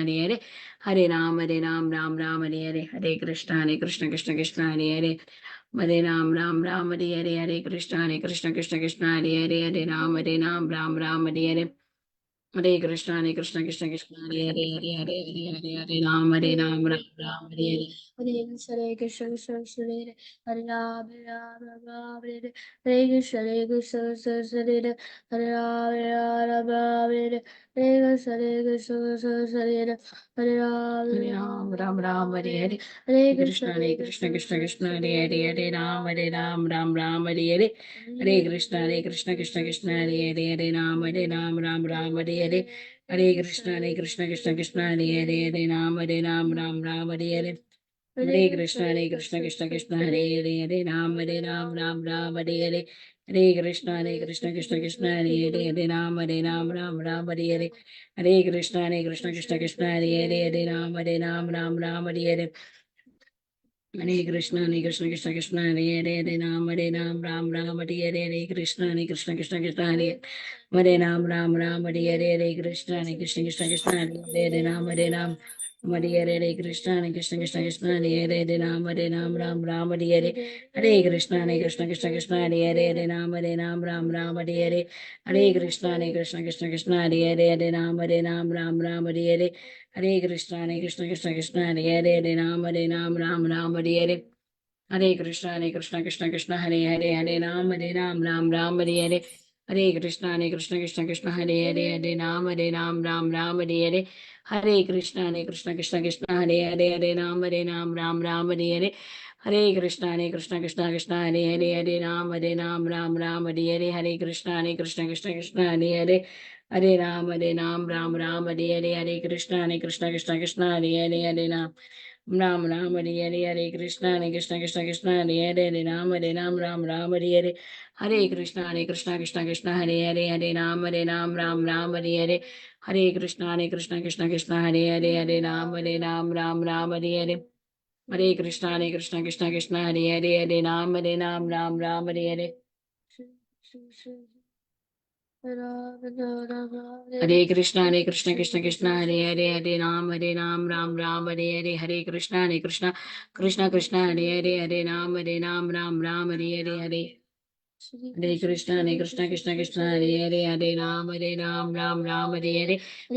Hare Hare Ram Ram Ram Hare Hare Hare Krishna Krishna Krishna Hare Hare Hare Ram Ram Hare Hare Hare Krishna Krishna Hare Hare Hare Ram Ram Hare Hare Hare Krishna Krishna Hare Hare Hare Ram Ram Ram Hare Hare Hare Krishna Krishna Hare Hare Ram Ram Hare Hare Krishna Krishna Hare Hare Ram Hare Hare Krishna Hare Ram Hare Hare Hare Krishna Krishna Hare Ram Ram Hare Hare Hare Krishna Hare Ram Hare Hare Hare Krishna Hare Ram Hare Hare Hare Krishna Hare Ram Hare Hare Hare Krishna Hare Ram Hare Hare Hare Krishna Hare Ram Hare Hare Hare Krishna Hare Ram Hare Hare Krishna Hare Ram Hare Krishna Hare Ram Hare Krishna Ram Hare Hare Krishna Ram Hare Hare Krishna Ram Hare Hare Krishna Hare Ram Hare Hare Hare Krishna Hare Ram Hare Hare Hare Krishna Hare Ram Hare Hare Hare Krishna Hare Ram Hare Hare Hare Krishna Hare Ram Hare Hare Krishna Hare Hare Ram Hare Hare Krishna Hare Ram Hare Krishna Ram Hare Hare Krishna Hare Ram Hare Hare Krishna Hare Hare Hare Krishna Hare Ram Hare Hare Krishna Hare Ram Hare Hare Krishna Ram Hare Hare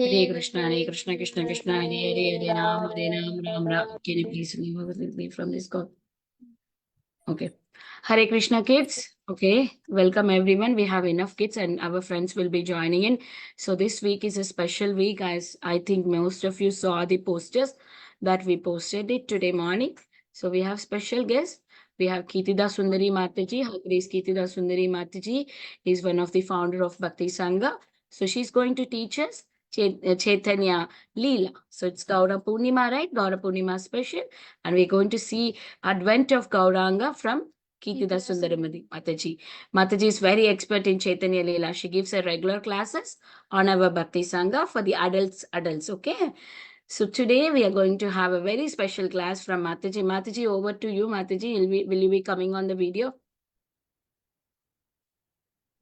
Hare Krishna Ram Hare Hare Hare Krishna Ram. Can you please leave from this call? Okay. Hare Krishna kids. Okay. Welcome everyone. We have enough kids and our friends will be joining in. So this week is a special week, as I think most of you saw the posters that we posted it today morning. So we have special guests. We have Kirtida Sundari Mataji. Her Grace Kirtida Sundari Mataji is one of the founder of Bhakti Sangha. So she's going to teach us Chaitanya Leela. So it's Gaura Purnima, right? Gaura Purnima special. And we're going to see Advent of Gauranga from Kirtida Sundari Mataji. Mataji is very expert in Chaitanya Leela. She gives her regular classes on our Bhakti Sangha for the adults, okay? So today we are going to have a very special class from Mataji. Mataji, over to you, Mataji. Will you be coming on the video?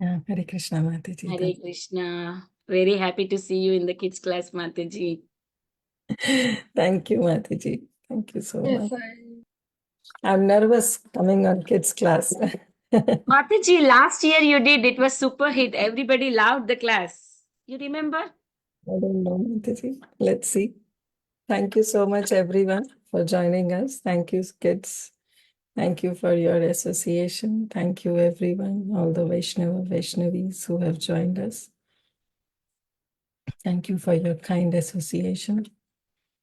Hare Krishna, Mataji. Hare Krishna. Very happy to see you in the kids class, Mataji. Thank you, Mataji. Thank you so much. I'm nervous coming on kids class. Mataji, last year you did. It was super hit. Everybody loved the class. You remember? I don't know, Mataji. Let's see. Thank you so much, everyone, for joining us. Thank you, kids. Thank you for your association. Thank you, everyone, all the Vaishnavis who have joined us. Thank you for your kind association.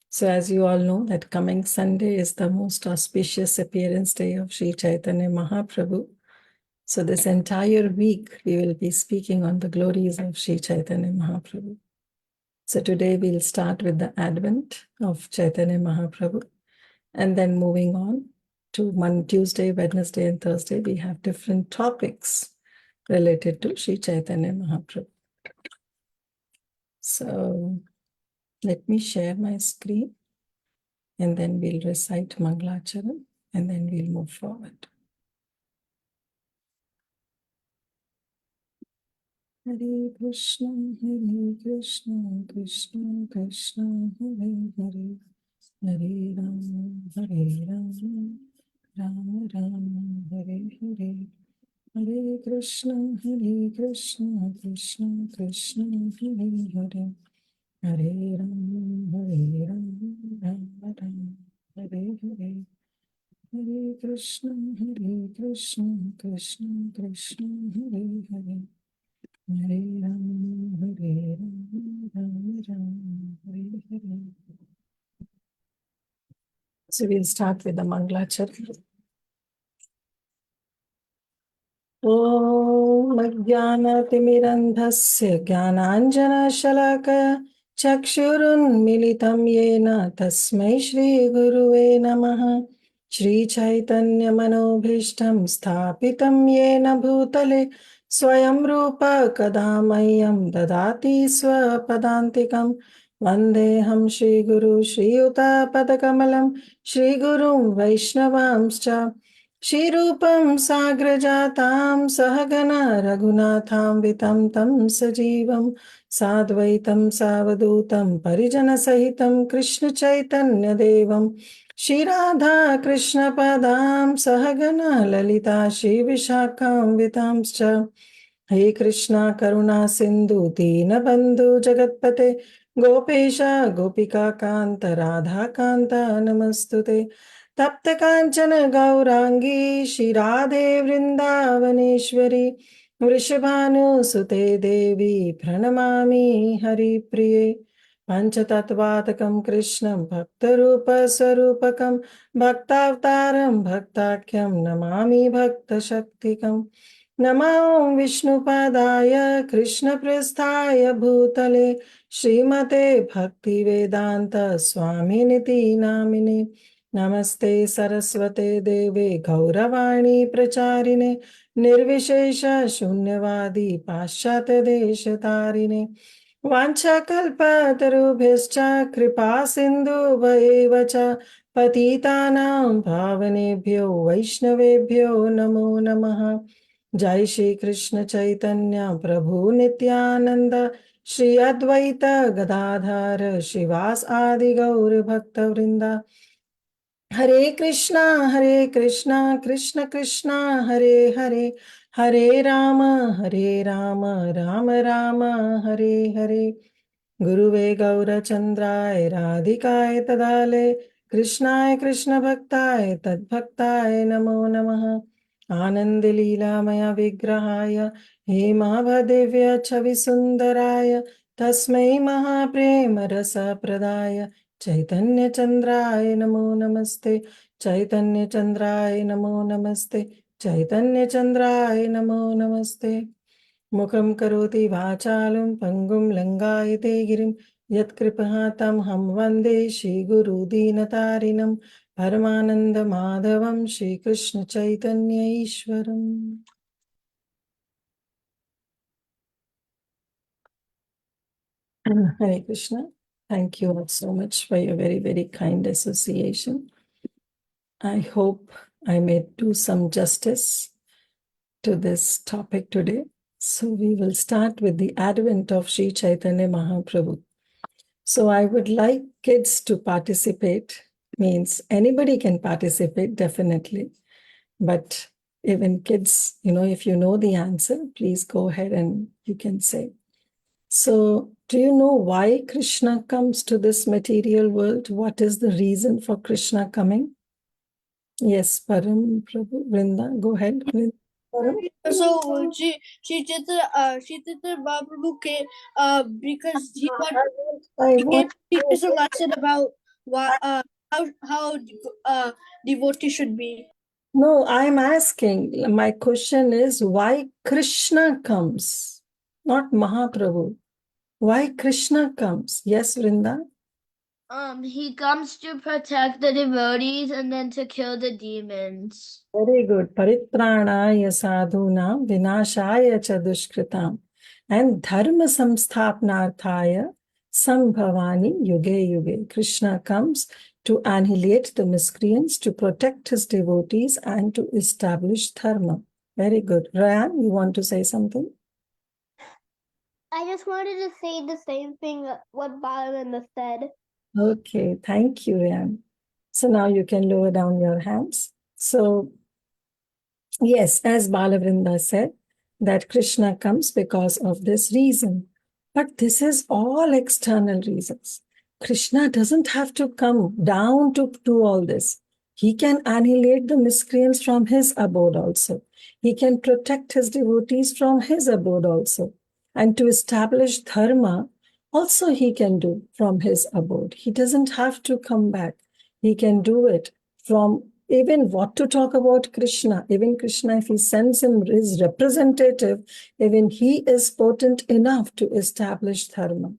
So as you all know, that coming Sunday is the most auspicious appearance day of Sri Chaitanya Mahaprabhu. So this entire week, we will be speaking on the glories of Sri Chaitanya Mahaprabhu. So today we'll start with the Advent of Chaitanya Mahaprabhu. And then moving on to Tuesday, Wednesday, and Thursday, we have different topics related to Sri Chaitanya Mahaprabhu. So let me share my screen and then we'll recite Mangalacharan and then we'll move forward. Hare Krishna, Krishna Krishna, Hare Hare, Hare Ram, Ram Ram, Hare Hare. Hare Krishna, Krishna Krishna, Hare Hare, Hare Ram, Ram, Hare Hare. Hare Krishna, Krishna Krishna, Hare Hare, Hare Ram, Hare Hare. So we'll start with the Mangalacharya. ॐ अज्ञानतिमिरन्धस्य ज्ञानाञ्जनशलाकया चक्षुरुन्मिलितं येन तस्मै श्रीगुरुवे नमः। श्रीचैतन्यमनोभीष्टं स्थापितं येन भूतले स्वयं रूप कदा मह्यं ददाति स्वपदान्तिकं। वन्देऽहं श्रीगुरु श्रीयुतापदकमलं श्रीगुरुं वैष्णवांश्च श्रीरूपं साग्रजातां सहगना रघुनाथान्वितं तं सजीवं साद्वैतं सावधूतं परिजनसहितं कृष्णचैतन्यदेवं श्रीराधा कृष्णपदां सहगना ललिता श्रीविशाखान्वितांश्च। हे कृष्णा करुणा सिन्धु दीनबन्धु जगत्पते गोपेश गोपिकान्त राधाकान्त नमस्तुते। तप्त कांचन गौरांगी श्रीराधे वृंदावनेश्वरी वृषभानुसुते देवी प्रणमामि हरिप्रिये। पंचतत्वात्मकं कृष्णं भक्तरूपस्वरूपकं भक्तावतारं भक्ताख्यं नमामि भक्तशक्तिकम्। नमो विष्णुपादाय कृष्णप्रेष्ठाय भूतले श्रीमते भक्तिवेदांत स्वामिनिति नामिने। नमस्ते सरस्वते देवे गौरवाणी प्रचारिणे निर्विशेष शून्यवादी पाश्चात्य देशतारिणे वाञ्छाकल्पतरुभ्यश्च कृपा सिन्धुभ्येव च पतितानां पावनेभ्यो वैष्णवेभ्यो नमो नमः। जय श्री कृष्ण चैतन्य प्रभु नित्यानंद श्री अद्वैत गदाधर श्रीवास आदि गौर भक्त वृंदा। हरे कृष्णा कृष्ण कृष्णा हरे हरे, हरे राम राम राम हरे हरे। गुरुवे गौरचंद्राय राधिकाय तदाले कृष्णाय कृष्ण भक्ताय तद्भक्ताय नमो नमः। आनंद लीलामय विग्रहाय हेमावदेव्य छवि सुंदराय तस्मै महाप्रेम रस प्रदाय चैतन्य चंद्राय नमो नमस्ते, चैतन्य चंद्राय नमो नमस्ते, चैतन्य चंद्राय नमो नमस्ते। मुखं करोति वाचालं पंगुं लंघयते गिरिं यत्कृपातं हम वन्दे श्रीगुरुदीनतारिणं परमानंद माधवं श्रीकृष्ण चैतन्य ईश्वरम्। Hare Krishna. Thank you all so much for your very kind association. I hope I may do some justice to this topic today. So we will start with the advent of Sri Chaitanya Mahaprabhu. So I would like kids to participate, means anybody can participate definitely, but even kids, if you know the answer, please go ahead and you can say. So do you know why Krishna comes to this material world? What is the reason for Krishna coming? Yes, Param Prabhu, Vrinda, go ahead. Param. So she did the Mahaprabhu came because he want gave us a lesson about what how devotee should be. No, I'm asking, my question is why Krishna comes, not Mahaprabhu. Why Krishna comes? Yes, Vrinda? He comes to protect the devotees and then to kill the demons. Very good. Paritranaya sadhunam vinashaya cha dushkritam and dharma samstapnarthaya sambhavani yuge yuge. Krishna comes to annihilate the miscreants, to protect his devotees, and to establish dharma. Very good. Ryan, you want to say something? I just wanted to say the same thing what Balavinda said. Okay, thank you, Ryan. So now you can lower down your hands. So, yes, as Balavrinda said, that Krishna comes because of this reason. But this is all external reasons. Krishna doesn't have to come down to do all this. He can annihilate the miscreants from his abode also. He can protect his devotees from his abode also. And to establish dharma, also he can do from his abode. He doesn't have to come back. He can do it from, even what to talk about Krishna, even Krishna, if he sends him his representative, even he is potent enough to establish dharma.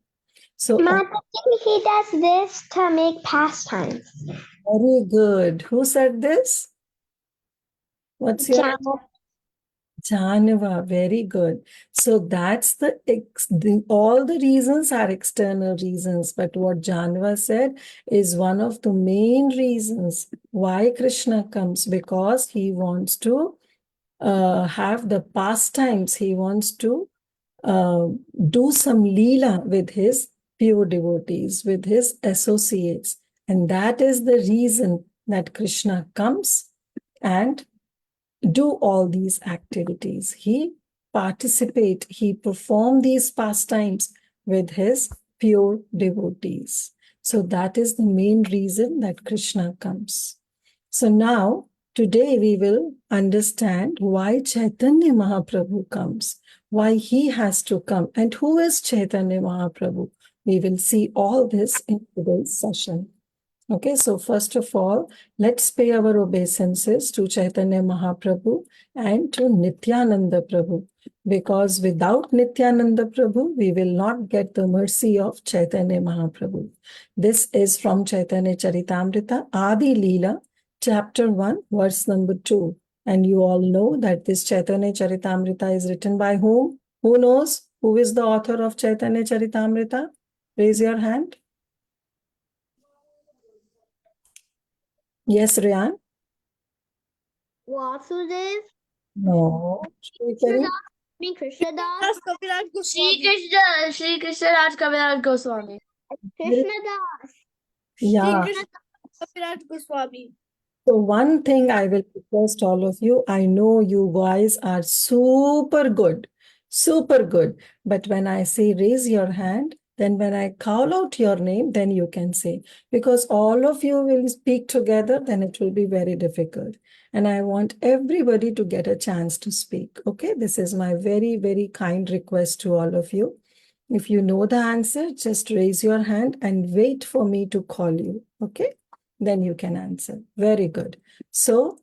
So, Mom, I think he does this to make pastimes. very good. Who said this? What's your Jana. Janava? Very good. So that's all the reasons are external reasons, but what Janava said is one of the main reasons why Krishna comes, because he wants to have the pastimes. He wants to do some leela with his pure devotees, with his associates. And that is the reason that Krishna comes and do all these activities. He he perform these pastimes with his pure devotees. So that is the main reason that Krishna comes. So now, today we will understand why Chaitanya Mahaprabhu comes, why he has to come, and who is Chaitanya Mahaprabhu. We will see all this in today's session. Okay, so first of all, let's pay our obeisances to Chaitanya Mahaprabhu and to Nityananda Prabhu, because without Nityananda Prabhu, we will not get the mercy of Chaitanya Mahaprabhu. This is from Chaitanya Charitamrita, Adi Leela, chapter 1, verse number 2. And you all know that this Chaitanya Charitamrita is written by whom? Who knows? Who is the author of Chaitanya Charitamrita? Raise your hand. Yes, Rian? Vasudev. No. Krishna Das. Shri Krishna Raj Kaviraj Goswami. Krishna Das. Yeah. Kaviraj Goswami. So one thing I will request all of you, I know you guys are super good, super good. But when I say raise your hand, then when I call out your name, then you can say, because all of you will speak together, then it will be very difficult. And I want everybody to get a chance to speak. Okay, this is my very, very kind request to all of you. If you know the answer, just raise your hand and wait for me to call you. Okay, then you can answer. Very good. So,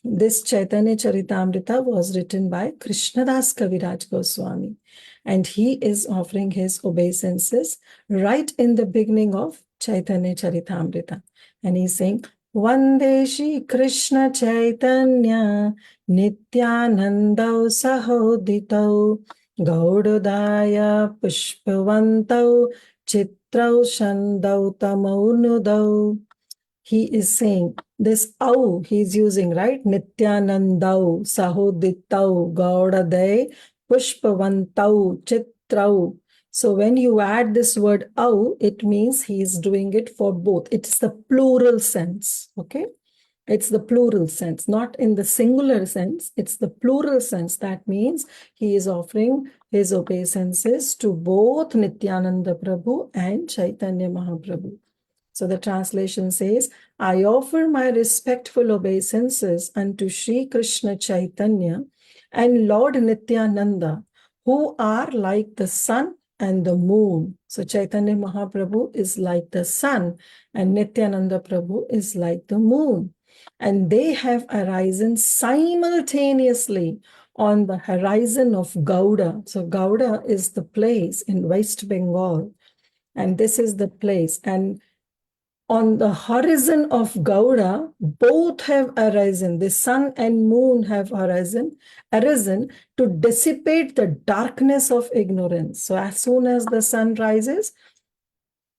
this Chaitanya Charitamrita was written by Krishnadas Kaviraj Goswami, and he is offering his obeisances right in the beginning of Chaitanya Charitamrita. And he's saying, Vande Shri Krishna Chaitanya Nityanandau Sahoditau Gaudodaya Pushpavantau Chitrau Shandau Tamaunudau. He is saying this au he's using, right? Nityanandau, Sahoditau, Gaudadai, Pushpavantau, Chitrau. So when you add this word au, it means he is doing it for both. It's the plural sense, okay? It's the plural sense, not in the singular sense. It's the plural sense. That means he is offering his obeisances to both Nityananda Prabhu and Chaitanya Mahaprabhu. So the translation says, I offer my respectful obeisances unto Sri Krishna Chaitanya and Lord Nityananda, who are like the sun and the moon. So Chaitanya Mahaprabhu is like the sun and Nityananda Prabhu is like the moon. And they have arisen simultaneously on the horizon of Gauda. So Gauda is the place in West Bengal. And this is the place. And on the horizon of Gauda, both have arisen. The sun and moon have arisen to dissipate the darkness of ignorance. So as soon as the sun rises,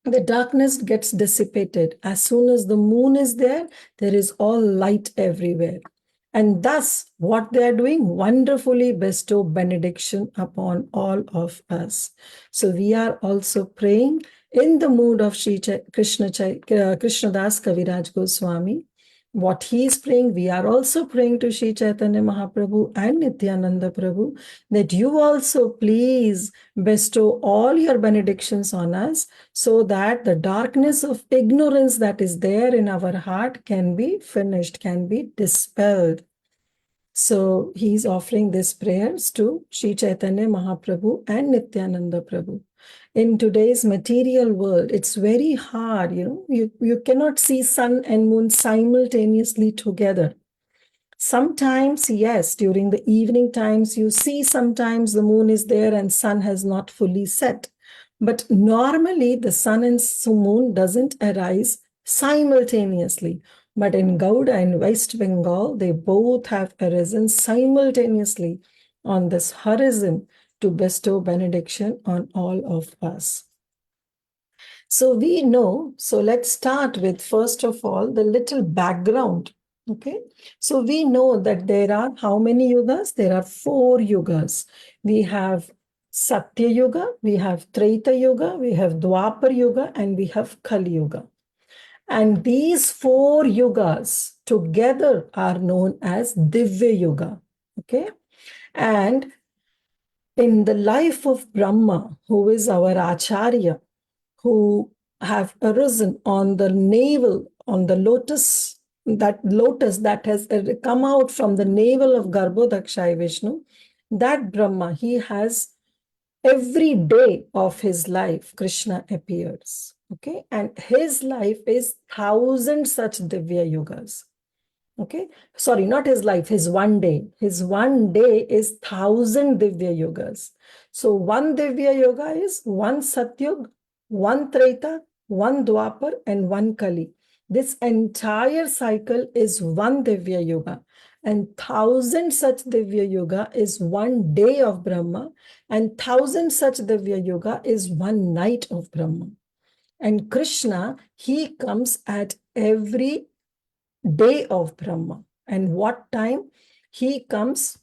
the darkness gets dissipated. As soon as the moon is there, there is all light everywhere. And thus, what they are doing, wonderfully bestow benediction upon all of us. So we are also praying in the mood of Krishnadas Kaviraj Goswami. What he is praying, we are also praying to Sri Chaitanya Mahaprabhu and Nityananda Prabhu, that you also please bestow all your benedictions on us, so that the darkness of ignorance that is there in our heart can be finished, can be dispelled. So he's offering these prayers to Sri Chaitanya Mahaprabhu and Nityananda Prabhu. In today's material world, it's very hard, you cannot see sun and moon simultaneously together. Sometimes, yes, during the evening times, you see sometimes the moon is there and sun has not fully set. But normally the sun and moon doesn't arise simultaneously. But in Gauda and West Bengal, they both have arisen simultaneously on this horizon to bestow benediction on all of us. So we know, so let's start with, first of all, the little background. Okay, so we know that there are how many yugas? There are 4 yugas. We have Satya Yuga, we have Treta Yuga, we have Dwapar Yuga, and we have Kali Yuga. And these 4 yugas together are known as Divya Yuga. Okay, and in the life of Brahma, who is our Acharya, who have arisen on the navel, on the lotus that has come out from the navel of Garbhodakshaya Vishnu, that Brahma, he has every day of his life, Krishna appears. Okay, and his life is 1,000 such Divya Yugas. Okay, sorry, not his life, his one day. His one day is 1,000 Divya Yugas. So one Divya Yuga is one Satyug, one Treta, one Dwapar, and one Kali. This entire cycle is one Divya Yuga. And 1,000 such Divya Yuga is one day of Brahma. And 1,000 such Divya Yuga is one night of Brahma. And Krishna, he comes at every day of Brahma. And what time? He comes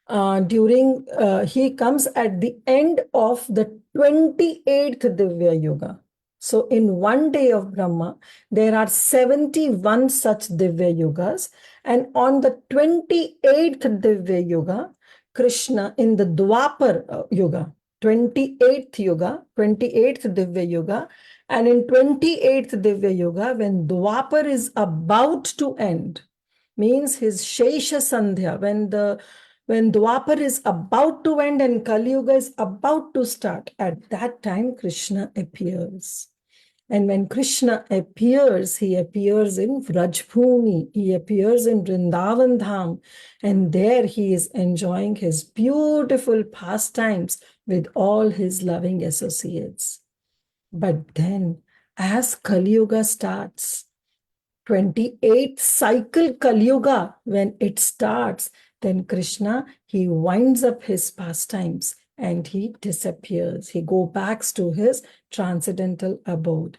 he comes at the end of the 28th Divya Yuga. So in one day of Brahma, there are 71 such Divya Yugas. And on the 28th Divya Yuga, Krishna in the Dwapar Yuga, 28th Yuga, 28th Divya Yuga, and in 28th Divya Yuga, when Dwapar is about to end, means his Shesha Sandhya, when Dwapar is about to end and Kali Yuga is about to start, at that time Krishna appears. And when Krishna appears, he appears in Vrajbhumi, he appears in Vrindavan Dham, and there he is enjoying his beautiful pastimes with all his loving associates. But then, as Kali Yuga starts, 28th cycle Kali Yuga, when it starts, then Krishna, he winds up his pastimes and he disappears. He goes back to his transcendental abode.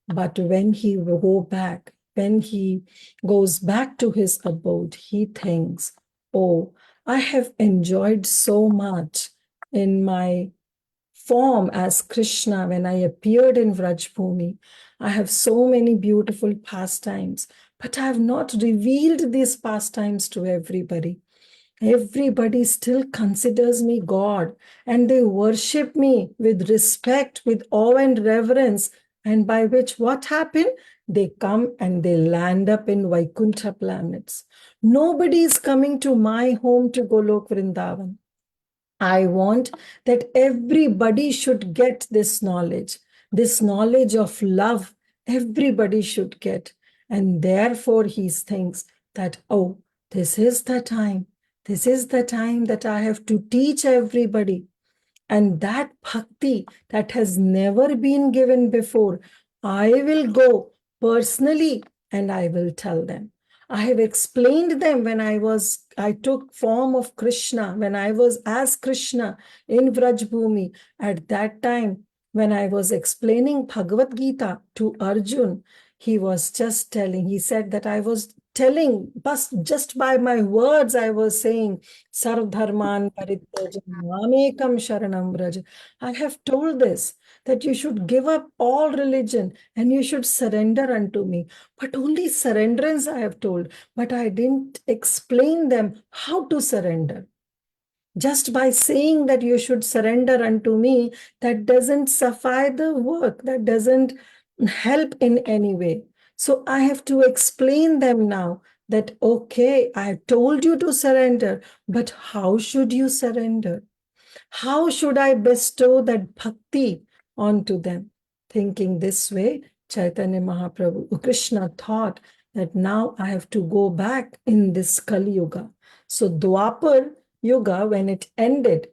But when he goes back to his abode, he thinks, oh, I have enjoyed so much in my form as Krishna when I appeared in Vrajbhumi. I have so many beautiful pastimes, but I have not revealed these pastimes to everybody. Everybody still considers me God, and they worship me with respect, with awe and reverence, and by which what happened? They come and they land up in Vaikuntha planets. Nobody is coming to my home to Golok Vrindavan. I want that everybody should get this knowledge of love, everybody should get. And therefore he thinks that, oh, this is the time that I have to teach everybody. And that bhakti that has never been given before, I will go personally and I will tell them. I have explained them when I took form of Krishna, when I was as Krishna in Vrajbhumi. At that time, when I was explaining Bhagavad Gita to Arjun, he was just telling, he said that I was telling, but just by my words, I was saying, Sarv Dharman Parityaj Mamekam Sharanam Vraj. I have told this, that you should give up all religion and you should surrender unto me. But only surrenderance I have told, but I didn't explain them how to surrender. Just by saying that you should surrender unto me, that doesn't suffice the work, that doesn't help in any way. So I have to explain them now that, okay, I have told you to surrender, but how should you surrender? How should I bestow that bhakti onto them? Thinking this way, Chaitanya Mahaprabhu, Krishna thought that now I have to go back in this Kali Yuga. So Dwapar Yuga, when it ended,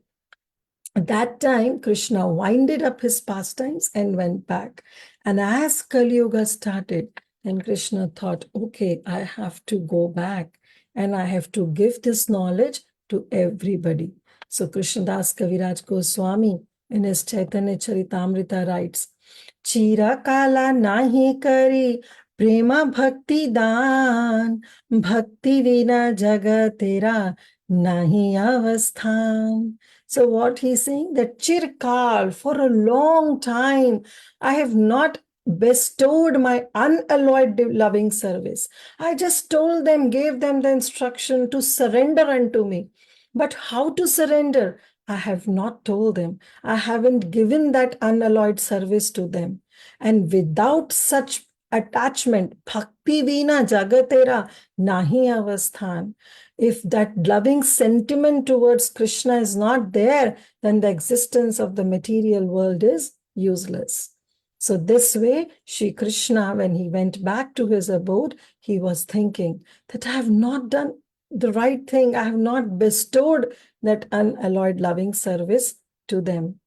at that time, Krishna winded up his pastimes and went back. And as Kali Yuga started, and Krishna thought, okay, I have to go back and I have to give this knowledge to everybody. So Krishnadas Kaviraj Goswami in his Chaitanya Charitamrita writes, Chira kala nahi kari prema bhakti dan, bhakti vina jagatera nahi avasthan. So what he's saying, that chirkal, for a long time, I have not bestowed my unalloyed loving service. I just told them, gave them the instruction to surrender unto me. But how to surrender? I have not told them. I haven't given that unalloyed service to them. And without such attachment, bhakti vina jagatera nahi avasthan. If that loving sentiment towards Krishna is not there, then the existence of the material world is useless. So this way, Shri Krishna, when he went back to his abode, he was thinking that I have not done the right thing. I have not bestowed that unalloyed loving service to them.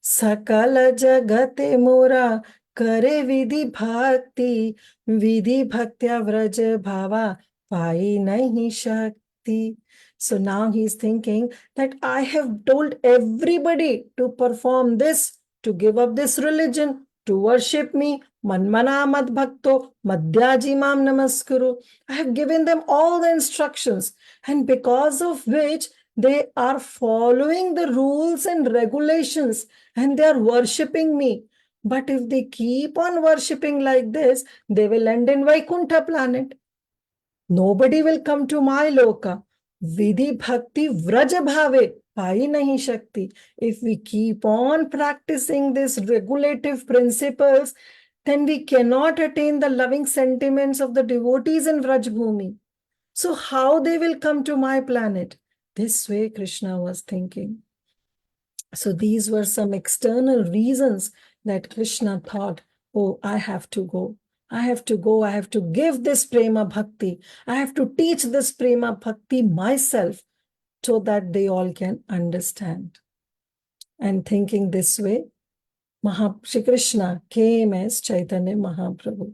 Sakala jagate mora kare vidhi bhakti bhaktya vraja bhava pai nahi shakti. So now he's thinking that I have told everybody to perform this, to give up this religion, to worship me. Manmana mad bhakto madhyaji mam namaskuru. I have given them all the instructions, and because of which they are following the rules and regulations and they are worshipping me. But if they keep on worshipping like this, they will end in Vaikuntha planet. Nobody will come to my loka. Vidhi bhakti vraja bhave pai nahi shakti. If we keep on practicing these regulative principles, then we cannot attain the loving sentiments of the devotees in Vrajbhumi. So how they will come to my planet? This way Krishna was thinking. So these were some external reasons that Krishna thought, oh, I have to go. I have to go. I have to give this prema bhakti. I have to teach this prema bhakti myself so that they all can understand. And thinking this way, Shri Krishna came as Chaitanya Mahaprabhu.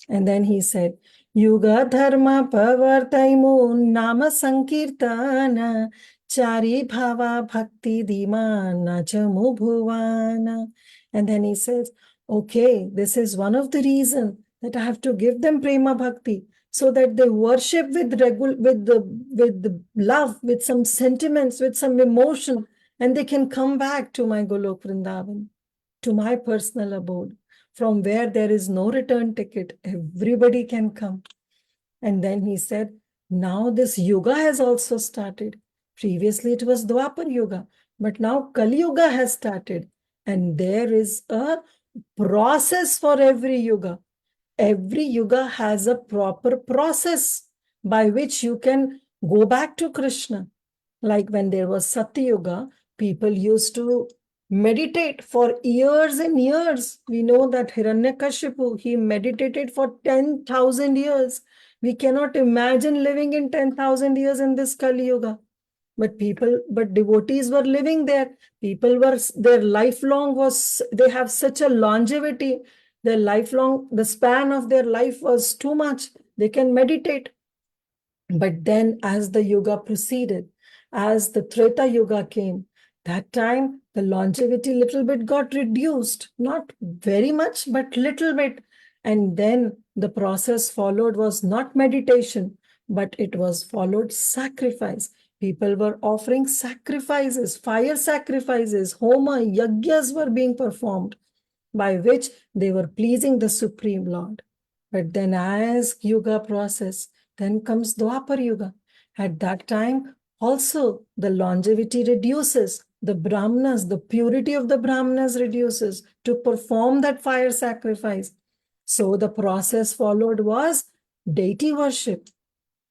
And then he said, Yuga dharma pavartaimu nama sankirtana chari bhava bhakti dimana jamu bhuvana. And then he says, okay, this is one of the reasons that I have to give them prema bhakti, so that they worship with the love, with some sentiments, with some emotion, and they can come back to my Golok Vrindavan, to my personal abode, from where there is no return ticket. Everybody can come. And then he said, now this yuga has also started. Previously it was Dwapar Yuga, but now Kali Yuga has started. And there is a process for every yuga. Every yuga has a proper process by which you can go back to Krishna. Like when there was Satya Yuga, people used to meditate for years and years. We know that Hiranyakashipu, he meditated for 10,000 years. We cannot imagine living in 10,000 years in this Kali Yuga. But devotees were living there. People were, their lifelong was, they have such a longevity. Their lifelong, the span of their life was too much. They can meditate. But then as the yuga proceeded, as the Treta Yuga came, that time the longevity little bit got reduced. Not very much, but little bit. And then the process followed was not meditation, but it was followed sacrifice. People were offering sacrifices, fire sacrifices, homa, yagyas were being performed, by which they were pleasing the Supreme Lord. But then as Yuga process, then comes Dwapar Yuga. At that time, also the longevity reduces. The Brahmanas, the purity of the Brahmanas reduces to perform that fire sacrifice. So the process followed was deity worship.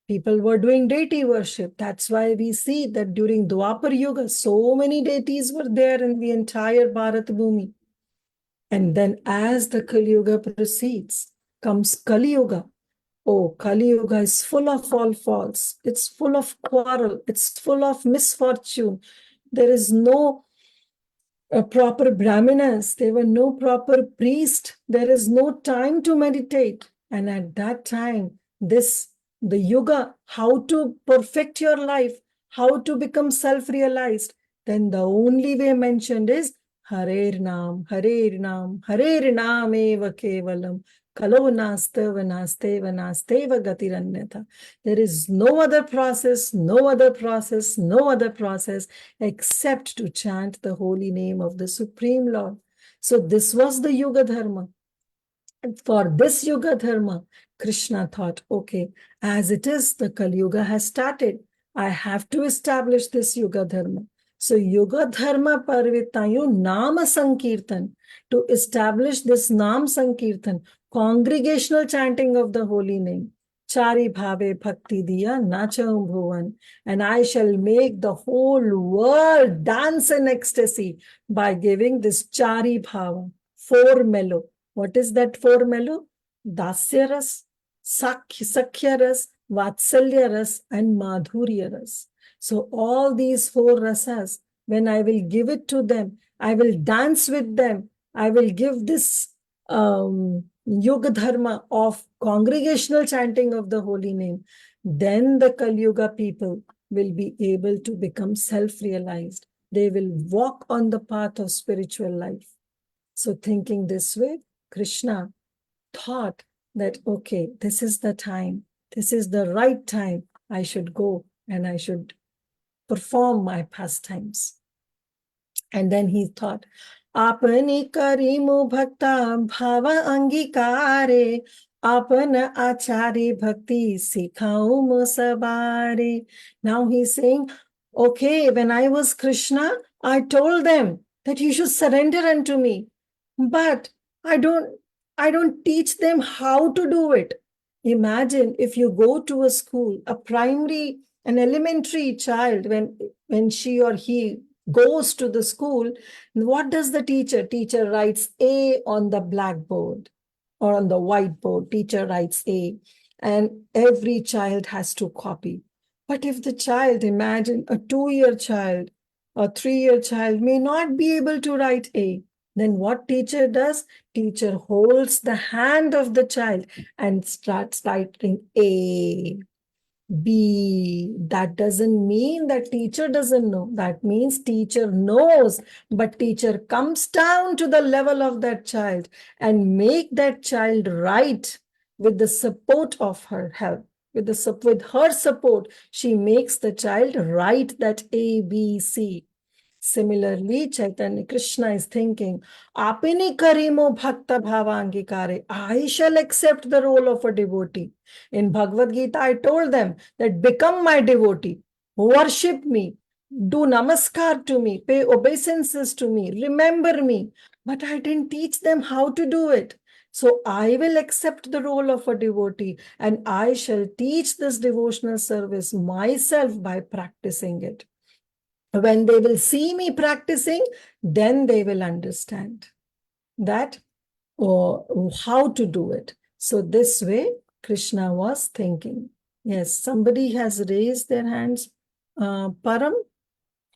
People were doing deity worship. That's why we see that during Dwapar Yuga, so many deities were there in the entire Bharat Bhumi. And then as the Kali Yuga proceeds, comes Kali Yuga. Oh, Kali Yuga is full of all faults. It's full of quarrel. It's full of misfortune. There is no proper brahmanas. There were no proper priest. There is no time to meditate. And at that time, the yuga, how to perfect your life, how to become self-realized, then the only way mentioned is Harer Nam, Harer Nam, Harer Nam eva kevalam. Kalo nasteva nasteva nasteva gatiranyatha. There is no other process, no other process, no other process except to chant the holy name of the Supreme Lord. So this was the Yuga Dharma. And for this Yuga Dharma, Krishna thought, okay, as it is, the Kali Yuga has started. I have to establish this Yuga Dharma. So Yuga Dharma Parvitayu Nama Sankirtan, to establish this Nam Sankirtan, congregational chanting of the holy name. Chari bhave bhakti diya nacham bhuvan, and I shall make the whole world dance in ecstasy by giving this chari bhava, four mellow. What is that four mellow? Dasya ras, Sakhya ras, Vatsalya ras, and Madhurya ras. So all these four rasas, when I will give it to them, I will dance with them. I will give this Yuga Dharma of congregational chanting of the holy name. Then the Kali Yuga people will be able to become self-realized. They will walk on the path of spiritual life. So thinking this way, Krishna thought that, okay, this is the time. This is the right time. I should go and I should perform my pastimes. And then he thought, Apani karimu bhakta bhava angikare, apana achari bhakti sikhau musabare. Now he's saying, okay, when I was Krishna, I told them that you should surrender unto me. But I don't teach them how to do it. Imagine if you go to a school, an elementary child, when she or he goes to the school, what does the teacher? Teacher writes A on the blackboard or on the whiteboard. Teacher writes A, and every child has to copy. But if the child, imagine a 2-year child, a 3-year child may not be able to write A, then what teacher does? Teacher holds the hand of the child and starts writing A, B. That doesn't mean that teacher doesn't know. That means teacher knows, but teacher comes down to the level of that child and make that child write with the support of her help. With her support, she makes the child write that A, B, C. Similarly, Chaitanya Krishna is thinking, Apini karimo bhakta bhavangikare. I shall accept the role of a devotee. In Bhagavad Gita, I told them that become my devotee, worship me, do namaskar to me, pay obeisances to me, remember me. But I didn't teach them how to do it. So I will accept the role of a devotee and I shall teach this devotional service myself by practicing it. When they will see me practicing, then they will understand that or how to do it. So this way, Krishna was thinking. Yes, somebody has raised their hands. Param?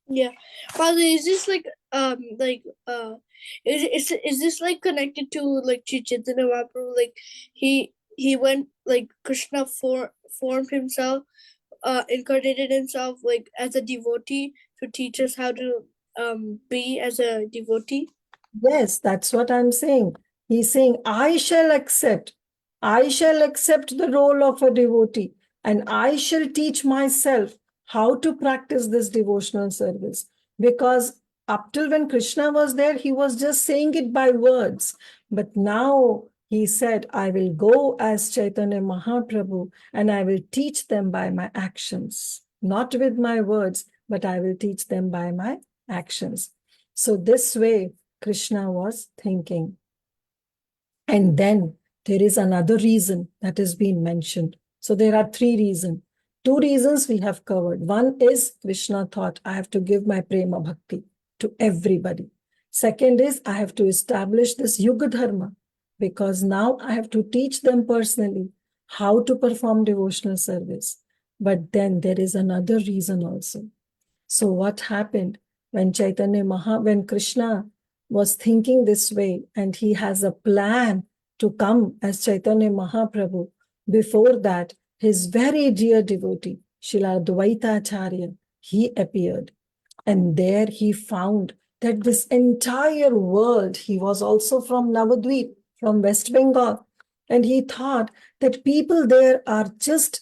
Yeah, Father, is this is this like connected to like Kirtida Mahaprabhu? Like he went like Krishna formed himself, incarnated himself like as a devotee to teach us how to be as a devotee. Yes, that's what I'm saying. He's saying, I shall accept the role of a devotee. and I shall teach myself how to practice this devotional service. Because up till when Krishna was there, he was just saying it by words. But now he said, I will go as Chaitanya Mahaprabhu and I will teach them by my actions, not with my words, but I will teach them by my actions. So this way, Krishna was thinking. And then there is another reason that has been mentioned. So there are three reasons. Two reasons we have covered. One is Krishna thought, I have to give my prema bhakti to everybody. Second is I have to establish this yuga dharma, because now I have to teach them personally how to perform devotional service. But then there is another reason also. So what happened when when Krishna was thinking this way and he has a plan to come as Chaitanya Mahaprabhu, before that, his very dear devotee, Srila Advaita Acharya, he appeared. And there he found that this entire world, he was also from Navadvip, from West Bengal, and he thought that people there are just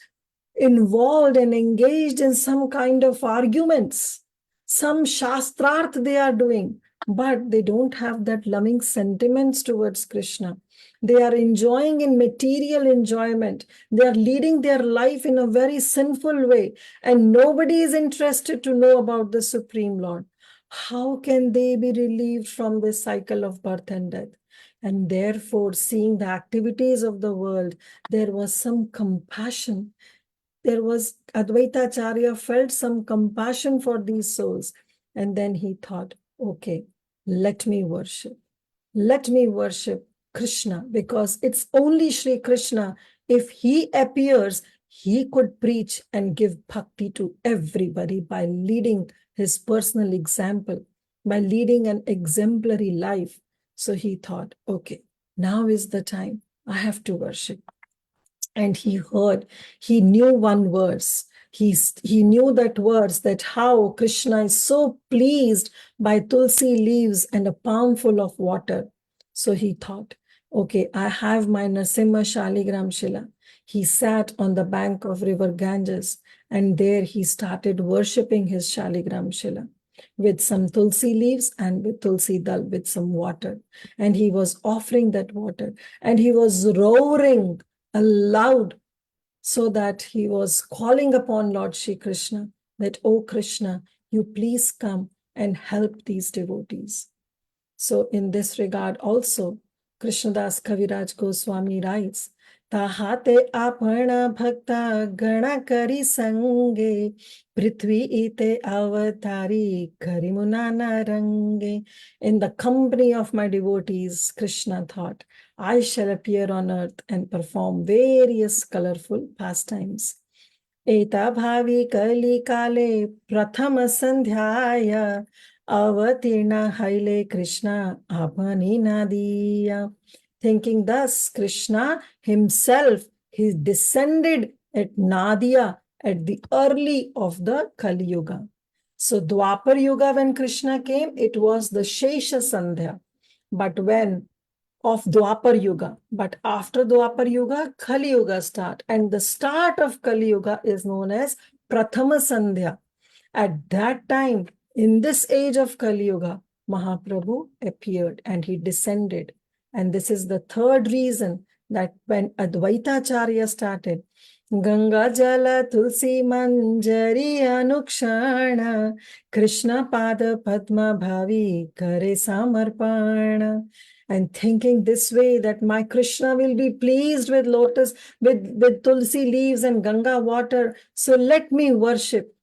involved and engaged in some kind of arguments, some shastrarth they are doing, but they don't have that loving sentiments towards Krishna. They are enjoying in material enjoyment. They are leading their life in a very sinful way, and nobody is interested to know about the Supreme Lord. How can they be relieved from this cycle of birth and death? And therefore, seeing the activities of the world, there was some compassion. There was Advaita Acharya felt some compassion for these souls. And then he thought, okay, let me worship. Let me worship Krishna, because it's only Sri Krishna. If he appears, he could preach and give bhakti to everybody by leading his personal example, by leading an exemplary life. So he thought, okay, now is the time. I have to worship. And he knew one verse. He knew that verse, that how Krishna is so pleased by tulsi leaves and a palmful of water. So he thought, okay, I have my Narasimha Shaligram Shila. He sat on the bank of river Ganges, and there he started worshipping his Shaligram Shila with some tulsi leaves and with tulsi dal, with some water. And he was offering that water, and he was roaring aloud, so that he was calling upon Lord Shri Krishna that, oh Krishna, you please come and help these devotees. So in this regard also, Krishnadas Kaviraj Goswami writes, Tahate apana bhakta gana kari sange, prithvi ite avatari karimunana range. In the company of my devotees, Krishna thought, I shall appear on earth and perform various colorful pastimes. Eta bhavi kali kale prathama sandhyaya avatirna haile Krishna apani nadiya. Thinking thus, Krishna himself, he descended at Nadia at the early of the Kali Yuga. So Dwapar Yuga, when Krishna came, it was the Shesha Sandhya. But when of Dwapar Yuga. But after Dwapar Yuga, Kali Yuga start. And the start of Kali Yuga is known as Prathama Sandhya. At that time, in this age of Kali Yuga, Mahaprabhu appeared and he descended. And this is the third reason that when Advaita Acharya started, Ganga Jala Tulsi Manjari Anukshana Krishna Pada Padma Bhavi Kare Samarpana. And thinking this way, that my Krishna will be pleased with lotus, with tulsi leaves and Ganga water. So let me worship.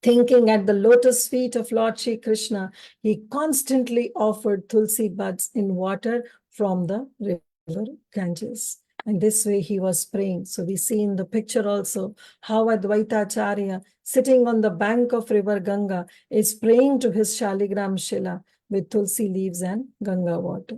Thinking at the lotus feet of Lord Shri Krishna, he constantly offered tulsi buds in water from the river Ganges. And this way he was praying. So we see in the picture also how Advaita Acharya, sitting on the bank of river Ganga, is praying to his Shaligram Shila with tulsi leaves and Ganga water.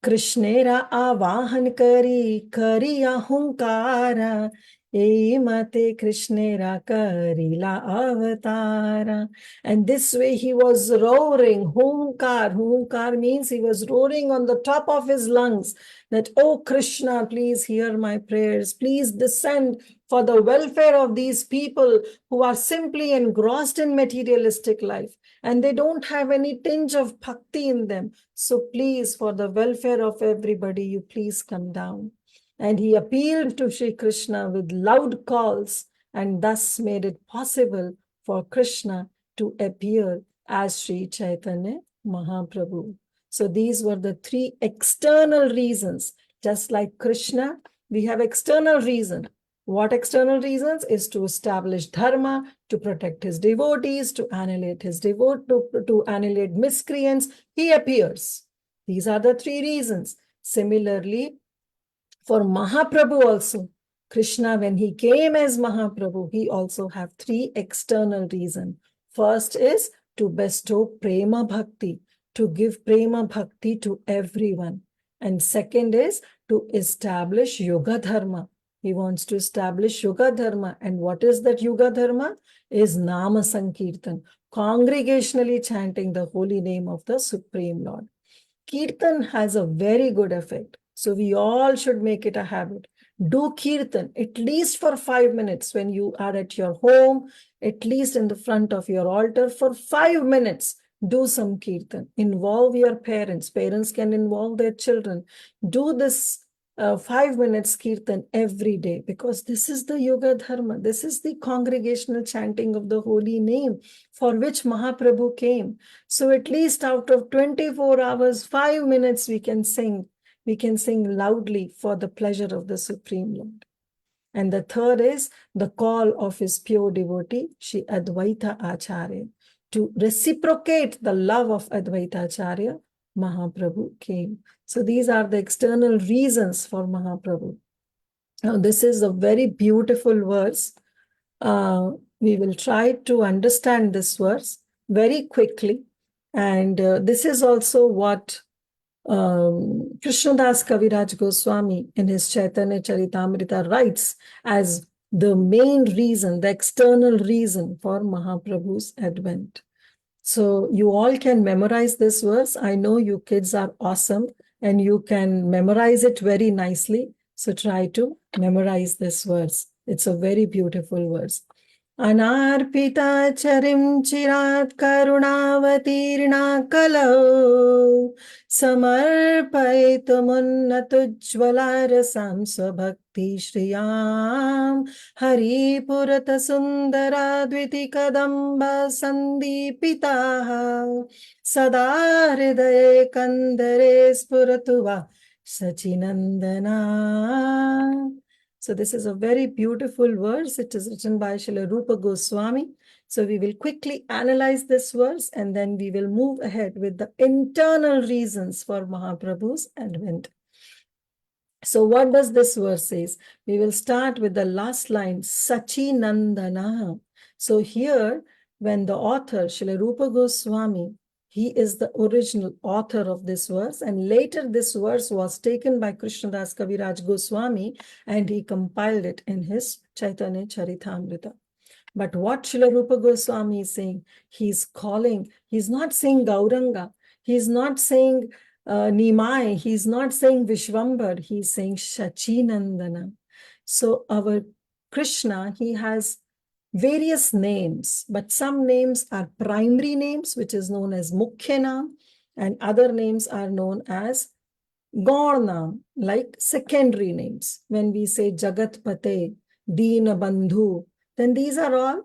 Krishnera avahan kari kari ahunkara Mate Krishnera Karila Avatara. And this way he was roaring, Hunkar. Hunkar means he was roaring on the top of his lungs that, oh Krishna, please hear my prayers. Please descend for the welfare of these people who are simply engrossed in materialistic life and they don't have any tinge of bhakti in them. So please, for the welfare of everybody, you please come down. And he appealed to Sri Krishna with loud calls and thus made it possible for Krishna to appear as Sri Chaitanya Mahaprabhu. So these were the three external reasons. Just like Krishna, we have external reason. What external reasons? Is to establish dharma, to protect his devotees, to annihilate to annihilate miscreants. He appears. These are the three reasons. Similarly, for Mahaprabhu also, Krishna, when he came as Mahaprabhu, he also have three external reasons. First is to bestow prema bhakti, to give prema bhakti to everyone. And second is to establish yoga dharma. He wants to establish yoga dharma. And what is that yoga dharma? Is nama sankirtan, congregationally chanting the holy name of the Supreme Lord. Kirtan has a very good effect. So we all should make it a habit. Do Kirtan at least for 5 minutes when you are at your home, at least in the front of your altar for 5 minutes. Do some Kirtan. Involve your parents. Parents can involve their children. Do this 5 minutes Kirtan every day because this is the yoga dharma. This is the congregational chanting of the holy name for which Mahaprabhu came. So at least out of 24 hours, 5 minutes we can sing. We can sing loudly for the pleasure of the Supreme Lord. And the third is the call of his pure devotee, Shri Advaita Acharya. To reciprocate the love of Advaita Acharya, Mahaprabhu came. So these are the external reasons for Mahaprabhu. Now, this is a very beautiful verse. We will try to understand this verse very quickly. And this is also what Krishnadas Kaviraj Goswami in his Chaitanya Charitamrita writes as the main reason, the external reason for Mahaprabhu's advent. So you all can memorize this verse. I know you kids are awesome and you can memorize it very nicely. So try to memorize this verse. It's a very beautiful verse. Anarpita charim chirat karunavatirna kalau samarpayitumunatujvalarasam svabhakti shriyam haripurata sundara dviti kadamba sandipitaha sada hridaye kandare spuratuva sachinandana. So this is a very beautiful verse. It is written by Srila Rupa Goswami. So we will quickly analyze this verse and then we will move ahead with the internal reasons for Mahaprabhu's advent. So what does this verse say? We will start with the last line, Sachinandana. So here, when the author, Srila Rupa Goswami, he is the original author of this verse. And later this verse was taken by Krishnadas Kaviraj Goswami and he compiled it in his Chaitanya Charitamrita. But what Srila Rupa Goswami is saying, he's not saying Gauranga, he's not saying Nimai, he's not saying Vishwambar, he's saying Sachinandana. So our Krishna, he has various names, but some names are primary names, which is known as Mukhya Naam, and other names are known as Gaur Naam, like secondary names. When we say Jagat Pate, Deena Bandhu, then these are all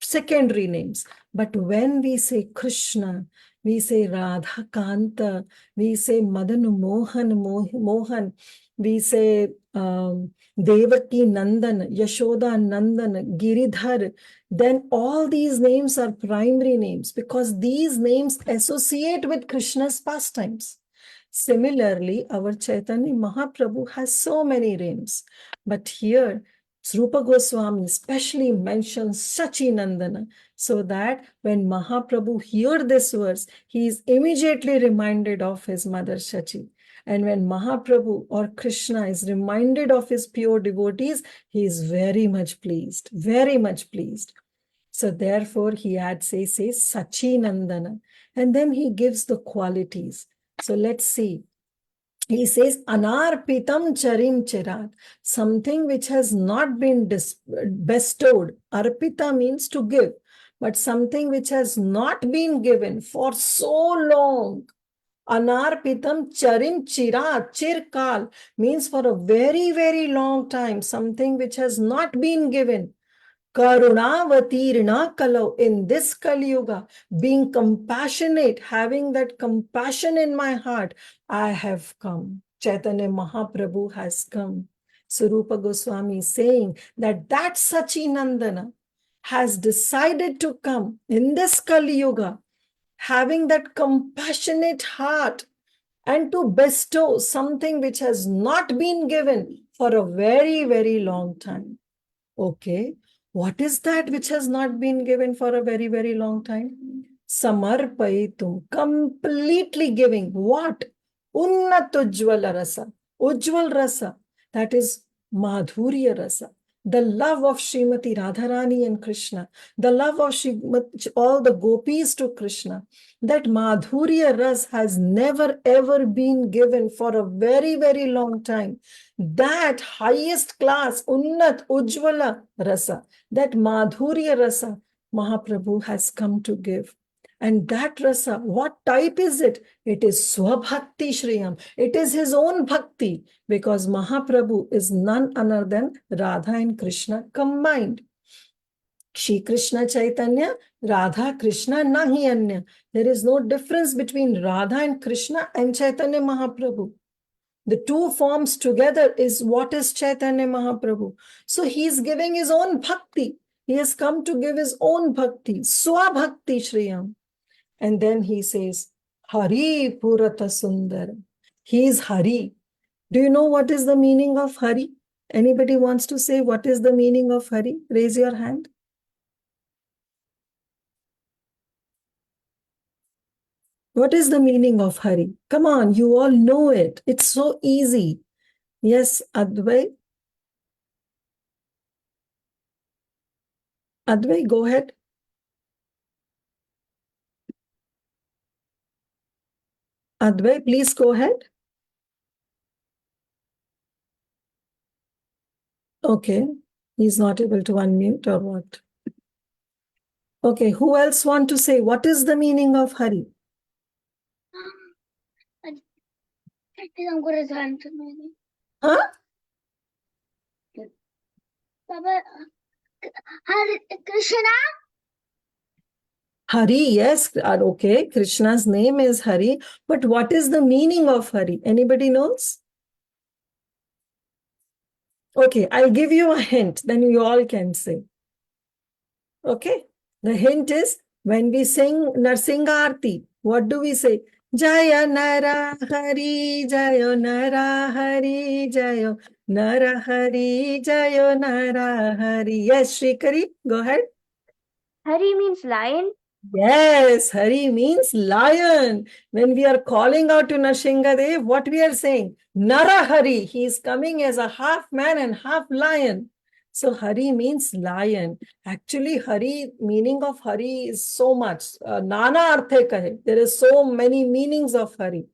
secondary names. But when we say Krishna, we say Radha Kanta, we say Madan Mohan, we say Devaki Nandan, Yashoda Nandan, Giridhar, then all these names are primary names because these names associate with Krishna's pastimes. Similarly, our Chaitanya Mahaprabhu has so many names, but here Rupa Goswami especially mentions Sachinandana so that when Mahaprabhu hears this verse, he is immediately reminded of his mother Shachi. And when Mahaprabhu or Krishna is reminded of his pure devotees, he is very much pleased, very much pleased. So therefore he adds, says Sachinandana. And then he gives the qualities. So let's see. He says, Anarpitam charim chirat, something which has not been bestowed. Arpita means to give, but something which has not been given for so long. Anarpitam charim chirat, chirkal means for a very, very long time, something which has not been given. Karunavatirna kalau, in this Kali Yuga, being compassionate, having that compassion in my heart, I have come. Chaitanya Mahaprabhu has come. Surupa Goswami is saying that Sachinandana has decided to come in this Kali Yuga, having that compassionate heart and to bestow something which has not been given for a very, very long time. Okay, what is that which has not been given for a very, very long time? Samarpaitum, completely giving. What? Unnat Ujjwala Rasa. Ujjwal Rasa, that is Madhurya Rasa. The love of Srimati Radharani and Krishna, the love of all the gopis to Krishna, that Madhurya Ras has never ever been given for a very, very long time. That highest class, Unnat Ujjwala Rasa, that Madhurya Rasa, Mahaprabhu has come to give. And that rasa, what type is it? It is Swabhakti Shriyam. It is his own bhakti, because Mahaprabhu is none other than Radha and Krishna combined. Shri Krishna Chaitanya, Radha Krishna nahi anya. There is no difference between Radha and Krishna and Chaitanya Mahaprabhu. The two forms together is what is Chaitanya Mahaprabhu. So he is giving his own bhakti. He has come to give his own bhakti, Swabhakti Shriyam. And then he says, Hari Purata Sundara. He is Hari. Do you know what is the meaning of Hari? Anybody wants to say what is the meaning of Hari? Raise your hand. What is the meaning of Hari? Come on, you all know it. It's so easy. Yes, Advai. Advai, go ahead. Advai, please go ahead. Okay, he's not able to unmute or what? Okay, who else want to say what is the meaning of Hari? Huh? Baba, Krishna? Hari, yes, okay, Krishna's name is Hari, but what is the meaning of Hari? Anybody knows? Okay, I'll give you a hint, then you all can say. Okay, the hint is when we sing Narsinga Arti, what do we say? Jaya Nara Hari, Jaya Nara Hari, Jaya Nara Hari, Jaya Nara Hari. Yes, Shrikari, go ahead. Hari means lion. Yes, Hari means lion. When we are calling out to Narsinghadev, what we are saying? Nara Hari. He is coming as a half man and half lion. So Hari means lion. Actually, Hari, meaning of Hari is so much. Nana arthe kahe. There is so many meanings of Hari.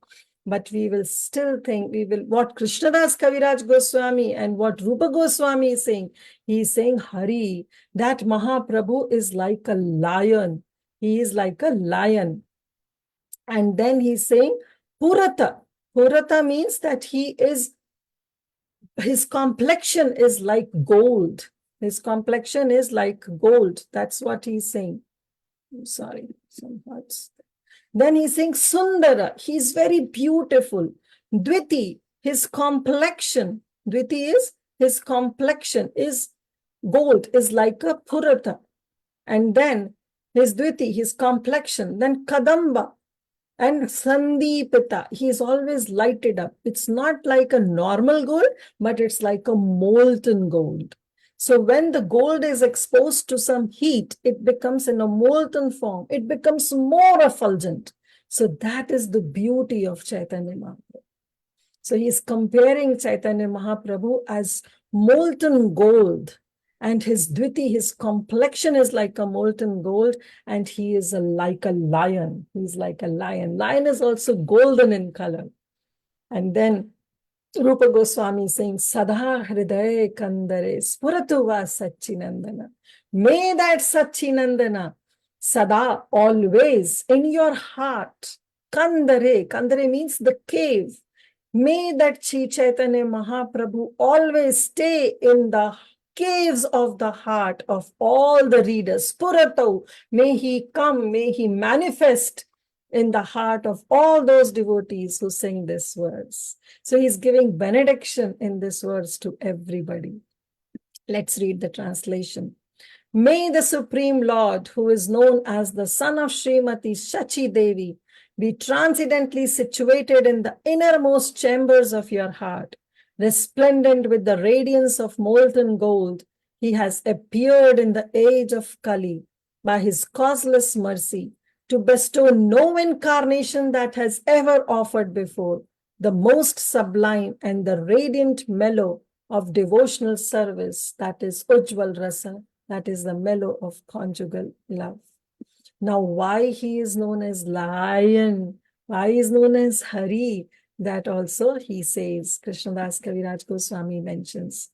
But we will still think, what Krishnadas Kaviraj Goswami and what Rupa Goswami is saying, he is saying Hari, that Mahaprabhu is like a lion. He is like a lion. And then he's saying Purata. Purata means that his complexion is like gold. His complexion is like gold. That's what he's saying. I'm sorry, some parts. Then he's saying Sundara. He's very beautiful. Dviti, his complexion. Dviti is, his complexion is gold, is like a Purata. And then his Dviti, his complexion. Then Kadamba and Sandipita, he is always lighted up. It's not like a normal gold, but it's like a molten gold. So when the gold is exposed to some heat, it becomes in a molten form. It becomes more effulgent. So that is the beauty of Chaitanya Mahaprabhu. So he's comparing Chaitanya Mahaprabhu as molten gold. And his dviti, his complexion is like a molten gold, and he is like a lion. He's like a lion. Lion is also golden in color. And then Rupa Goswami saying, Sadha Hriday Kandare Spuratuva Satchinandana. May that Satchinandana Sada always in your heart. Kandare. Kandare means the cave. May that Chi Chaitanya Mahaprabhu always stay in the caves of the heart of all the readers. Spuratu. May he come, may he manifest in the heart of all those devotees who sing this verse. So he's giving benediction in this verse to everybody. Let's read the translation. May the Supreme Lord, who is known as the son of Srimati Shachi Devi, be transcendently situated in the innermost chambers of your heart. Resplendent with the radiance of molten gold, he has appeared in the age of Kali by his causeless mercy to bestow no incarnation that has ever offered before the most sublime and the radiant mellow of devotional service, that is Ujjwal Rasa, that is the mellow of conjugal love. Now, why he is known as Lion, why he is known as Hari, that also he says, Krishnadas Kaviraj Goswami mentions.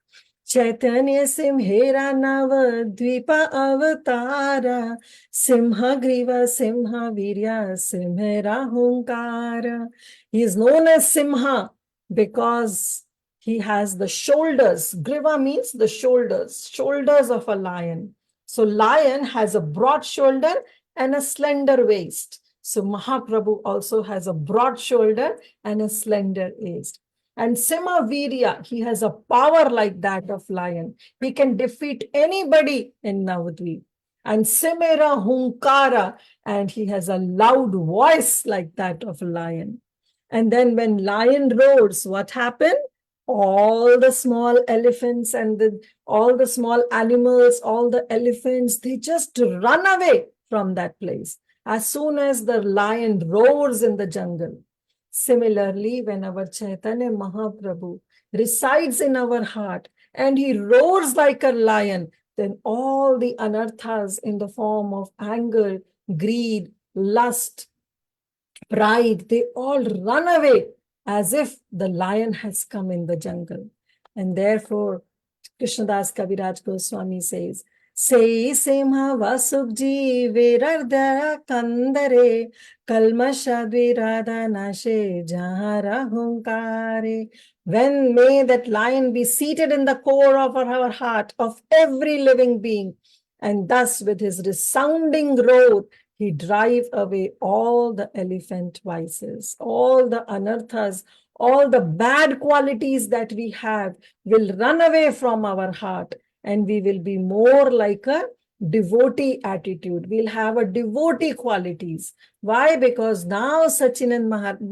Chaitanya Simhera Nava Dvipa Avatara Simha Griva Simha Virya Simhera Hunkara. He is known as Simha because he has the shoulders. Griva means the shoulders of a lion. So lion has a broad shoulder and a slender waist. So Mahaprabhu also has a broad shoulder and a slender waist. And Sima Virya, he has a power like that of lion. He can defeat anybody in Navadvip. And Simera Hunkara, and he has a loud voice like that of a lion. And then when lion roars, what happened? All the small elephants and all the small animals, all the elephants, they just run away from that place as soon as the lion roars in the jungle. Similarly, when our Chaitanya Mahaprabhu resides in our heart and he roars like a lion, then all the anarthas in the form of anger, greed, lust, pride, they all run away as if the lion has come in the jungle. And therefore, Krishnadas Kaviraj Goswami says, Sei Simha Vasubji Virardara Kandare Kalmasha Dvirada Nashe Jahara Hunkare. When may that lion be seated in the core of our heart of every living being, and thus with his resounding roar, he drive away all the elephant vices, all the anarthas, all the bad qualities that we have will run away from our heart, and we will be more like a devotee attitude. We'll have a devotee qualities. Why? Because now Sachinandan,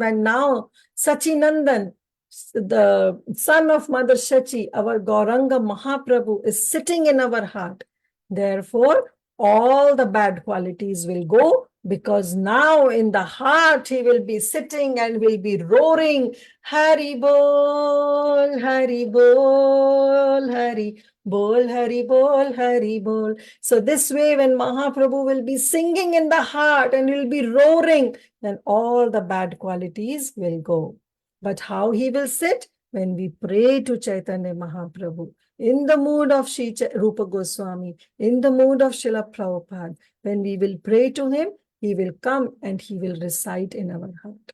the son of Mother Shachi, our Gauranga Mahaprabhu, is sitting in our heart. Therefore, all the bad qualities will go, because now in the heart he will be sitting and will be roaring, Hari Bol, Hari Bol, Hari Bol, Hari Bol, Hari Bol. So this way, when Mahaprabhu will be singing in the heart and will be roaring, then all the bad qualities will go. But how he will sit? When we pray to Chaitanya Mahaprabhu, in the mood of Sri Rupa Goswami, in the mood of Srila Prabhupada, when we will pray to him, he will come and he will reside in our heart.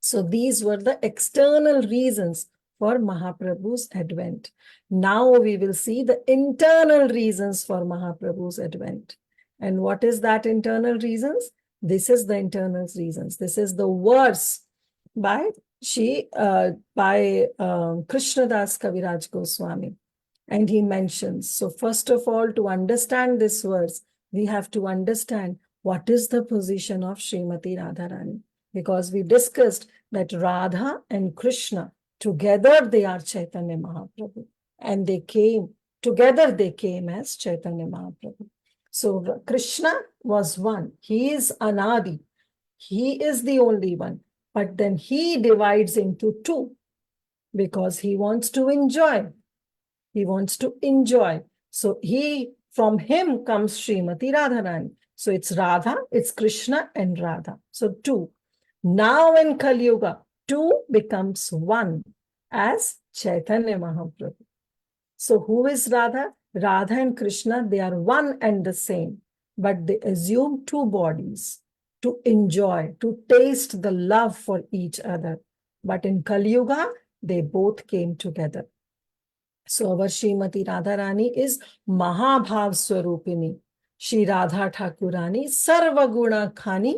So these were the external reasons for Mahaprabhu's advent. Now we will see the internal reasons for Mahaprabhu's advent. And what is that internal reasons? This is the internal reasons. This is the verse by Krishnadas Kaviraj Goswami. And he mentions, so first of all, to understand this verse, we have to understand what is the position of Srimati Radharani. Because we discussed that Radha and Krishna, together they are Chaitanya Mahaprabhu. And they came as Chaitanya Mahaprabhu. So Krishna was one. He is Anadi. He is the only one. But then he divides into two. because he wants to enjoy. He wants to enjoy. So from him comes Srimati Radharani. So it's Radha, it's Krishna and Radha. So two. Now in Kali Yuga, two becomes one as Chaitanya Mahaprabhu. So who is Radha? Radha and Krishna, they are one and the same, but they assume two bodies to enjoy, to taste the love for each other. But in Kali Yuga, they both came together. So our Srimati Radharani is Mahabhav Swarupini. Shri Radha Thakurani Sarva Guna Khani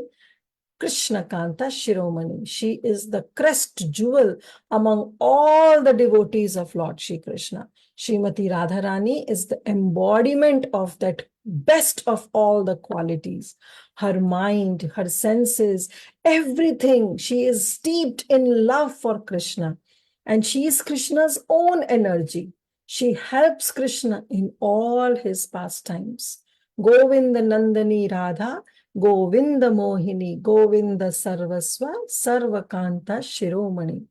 Krishna Kanta Shiromani. She is the crest jewel among all the devotees of Lord Shri Krishna. Srimati Radharani is the embodiment of that best of all the qualities. Her mind, her senses, everything. She is steeped in love for Krishna. And she is Krishna's own energy. She helps Krishna in all his pastimes. Govinda Nandani Radha, Govinda Mohini, Govinda Sarvaswa, Sarvakanta Shiromani.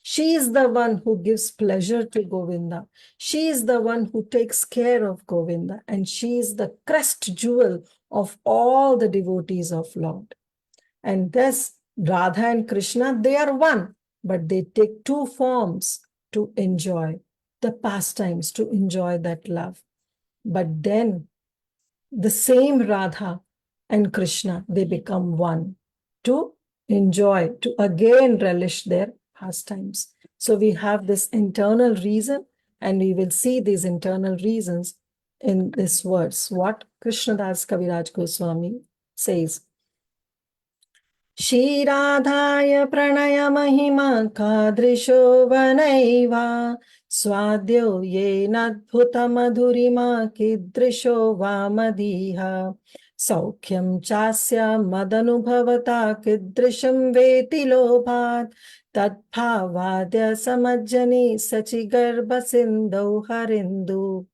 She is the one who gives pleasure to Govinda. She is the one who takes care of Govinda. And she is the crest jewel of all the devotees of Lord. And thus, Radha and Krishna, they are one, but they take two forms to enjoy the pastimes, to enjoy that love. But then, the same Radha and Krishna, they become one to enjoy, to again relish their pastimes. So we have this internal reason, and we will see these internal reasons in this verse. What Krishnadas Kaviraj Goswami says. Shiradhaya pranaya mahima kadrisho vanaiva swadyo yenadbhuta madhurima kidrisho vamadiha saukyam chasya madanubhavata kidrisham veti lobhat tadbhavadya samajjani sachigarbha sindhu harindu.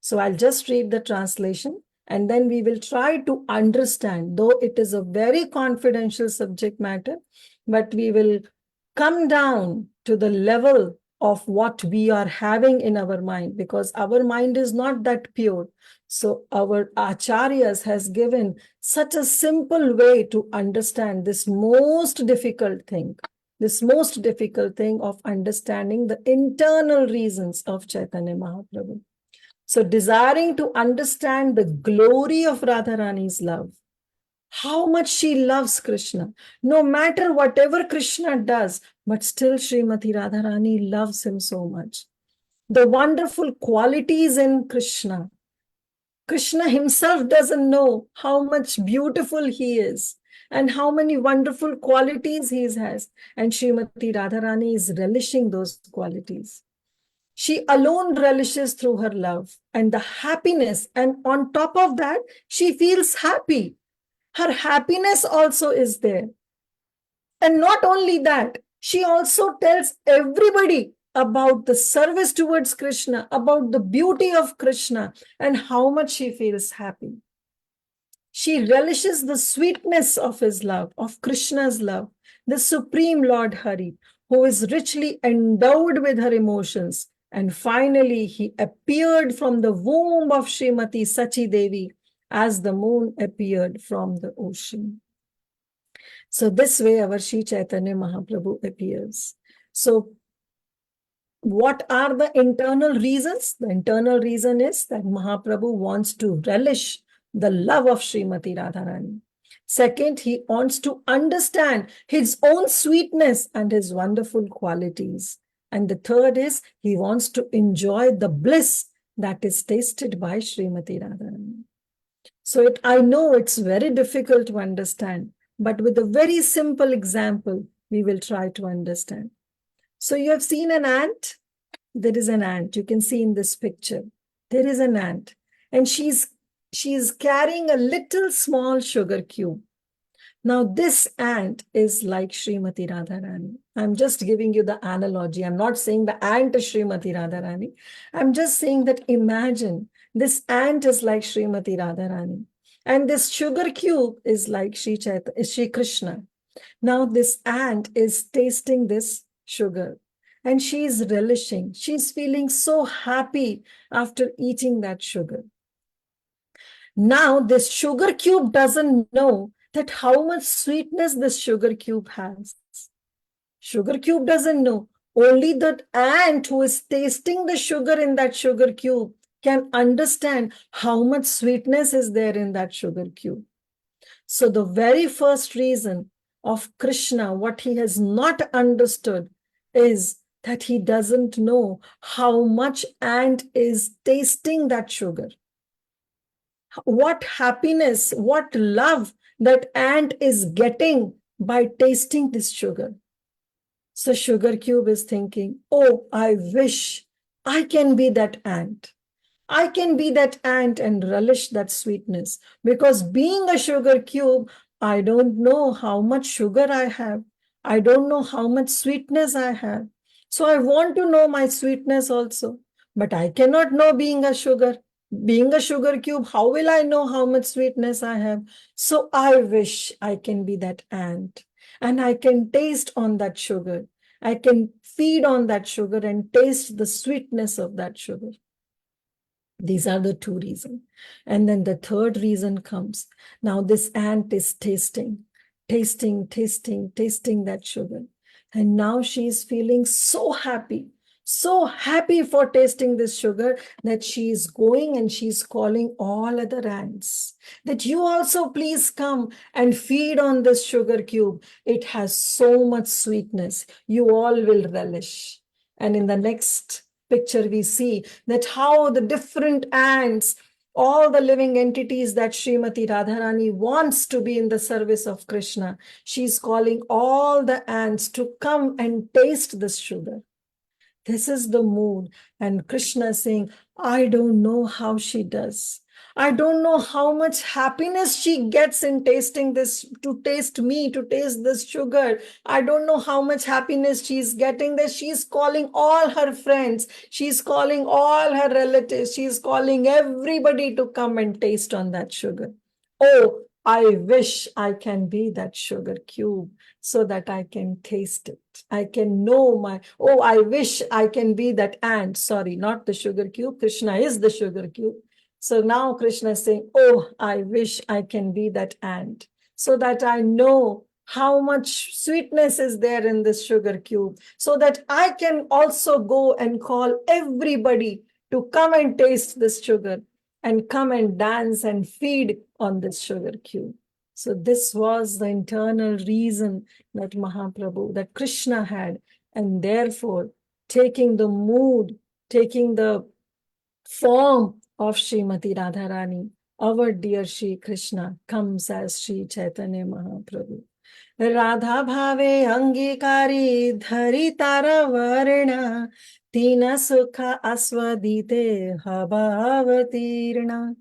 So I'll just read the translation. And then we will try to understand, though it is a very confidential subject matter, but we will come down to the level of what we are having in our mind, because our mind is not that pure. So our acharyas has given such a simple way to understand this most difficult thing of understanding the internal reasons of Chaitanya Mahaprabhu. So desiring to understand the glory of Radharani's love, how much she loves Krishna, no matter whatever Krishna does, but still Srimati Radharani loves him so much. The wonderful qualities in Krishna. Krishna himself doesn't know how much beautiful he is and how many wonderful qualities he has. And Srimati Radharani is relishing those qualities. She alone relishes through her love and the happiness. And on top of that, she feels happy. Her happiness also is there. And not only that, she also tells everybody about the service towards Krishna, about the beauty of Krishna, and how much she feels happy. She relishes the sweetness of his love, of Krishna's love, the Supreme Lord Hari, who is richly endowed with her emotions. And finally, he appeared from the womb of Srimati Sachi Devi as the moon appeared from the ocean. So this way our Sri Chaitanya Mahaprabhu appears. So what are the internal reasons? The internal reason is that Mahaprabhu wants to relish the love of Srimati Radharani. Second, he wants to understand his own sweetness and his wonderful qualities. And the third is he wants to enjoy the bliss that is tasted by Srimati Radharani. So I know it's very difficult to understand, but with a very simple example, we will try to understand. So you have seen an ant. There is an ant. You can see in this picture. There is an ant. And she's carrying a little small sugar cube. Now, this ant is like Srimati Radharani. I'm just giving you the analogy. I'm not saying the ant is Srimati Radharani. I'm just saying that imagine this ant is like Srimati Radharani. And this sugar cube is like Shri Krishna. Now, this ant is tasting this sugar. and she is relishing. She's feeling so happy after eating that sugar. Now, this sugar cube doesn't know that how much sweetness this sugar cube has. Sugar cube doesn't know. Only that ant who is tasting the sugar in that sugar cube can understand how much sweetness is there in that sugar cube. So the very first reason of Krishna, what he has not understood is that he doesn't know how much ant is tasting that sugar. What happiness, what love that ant is getting by tasting this sugar. So sugar cube is thinking, oh, I wish I can be that ant. I can be that ant and relish that sweetness, because being a sugar cube, I don't know how much sugar I have. I don't know how much sweetness I have. So I want to know my sweetness also, but I cannot know being a sugar. Being a sugar cube, how will I know how much sweetness I have? So I wish I can be that ant and I can taste on that sugar. I can feed on that sugar and taste the sweetness of that sugar. These are the two reasons. And then the third reason comes. Now this ant is tasting that sugar. And now she is feeling so happy for tasting this sugar, that she is going and she's calling all other ants that you also please come and feed on this sugar cube. It has so much sweetness. You all will relish. And in the next picture, we see that how the different ants, all the living entities that Srimati Radharani wants to be in the service of Krishna, she's calling all the ants to come and taste this sugar. This is the mood. And Krishna saying, I don't know how she does. I don't know how much happiness she gets in tasting this, to taste me, to taste this sugar. I don't know how much happiness she's getting, that she's calling all her friends. She's calling all her relatives. She's calling everybody to come and taste on that sugar. Oh, I wish I can be that sugar cube so that I can taste it. I can know I wish I can be that ant. Sorry, not the sugar cube. Krishna is the sugar cube. So now Krishna is saying, oh, I wish I can be that ant so that I know how much sweetness is there in this sugar cube, so that I can also go and call everybody to come and taste this sugar and come and dance and feed on this sugar cube. So this was the internal reason that Mahaprabhu, that Krishna had, and therefore taking the mood, taking the form of Srimati Radharani, our dear Shri Krishna comes as Shri Chaitanya Mahaprabhu. Radha bhave angikari dhari tara varna tina sukha aswadite habhavatirna.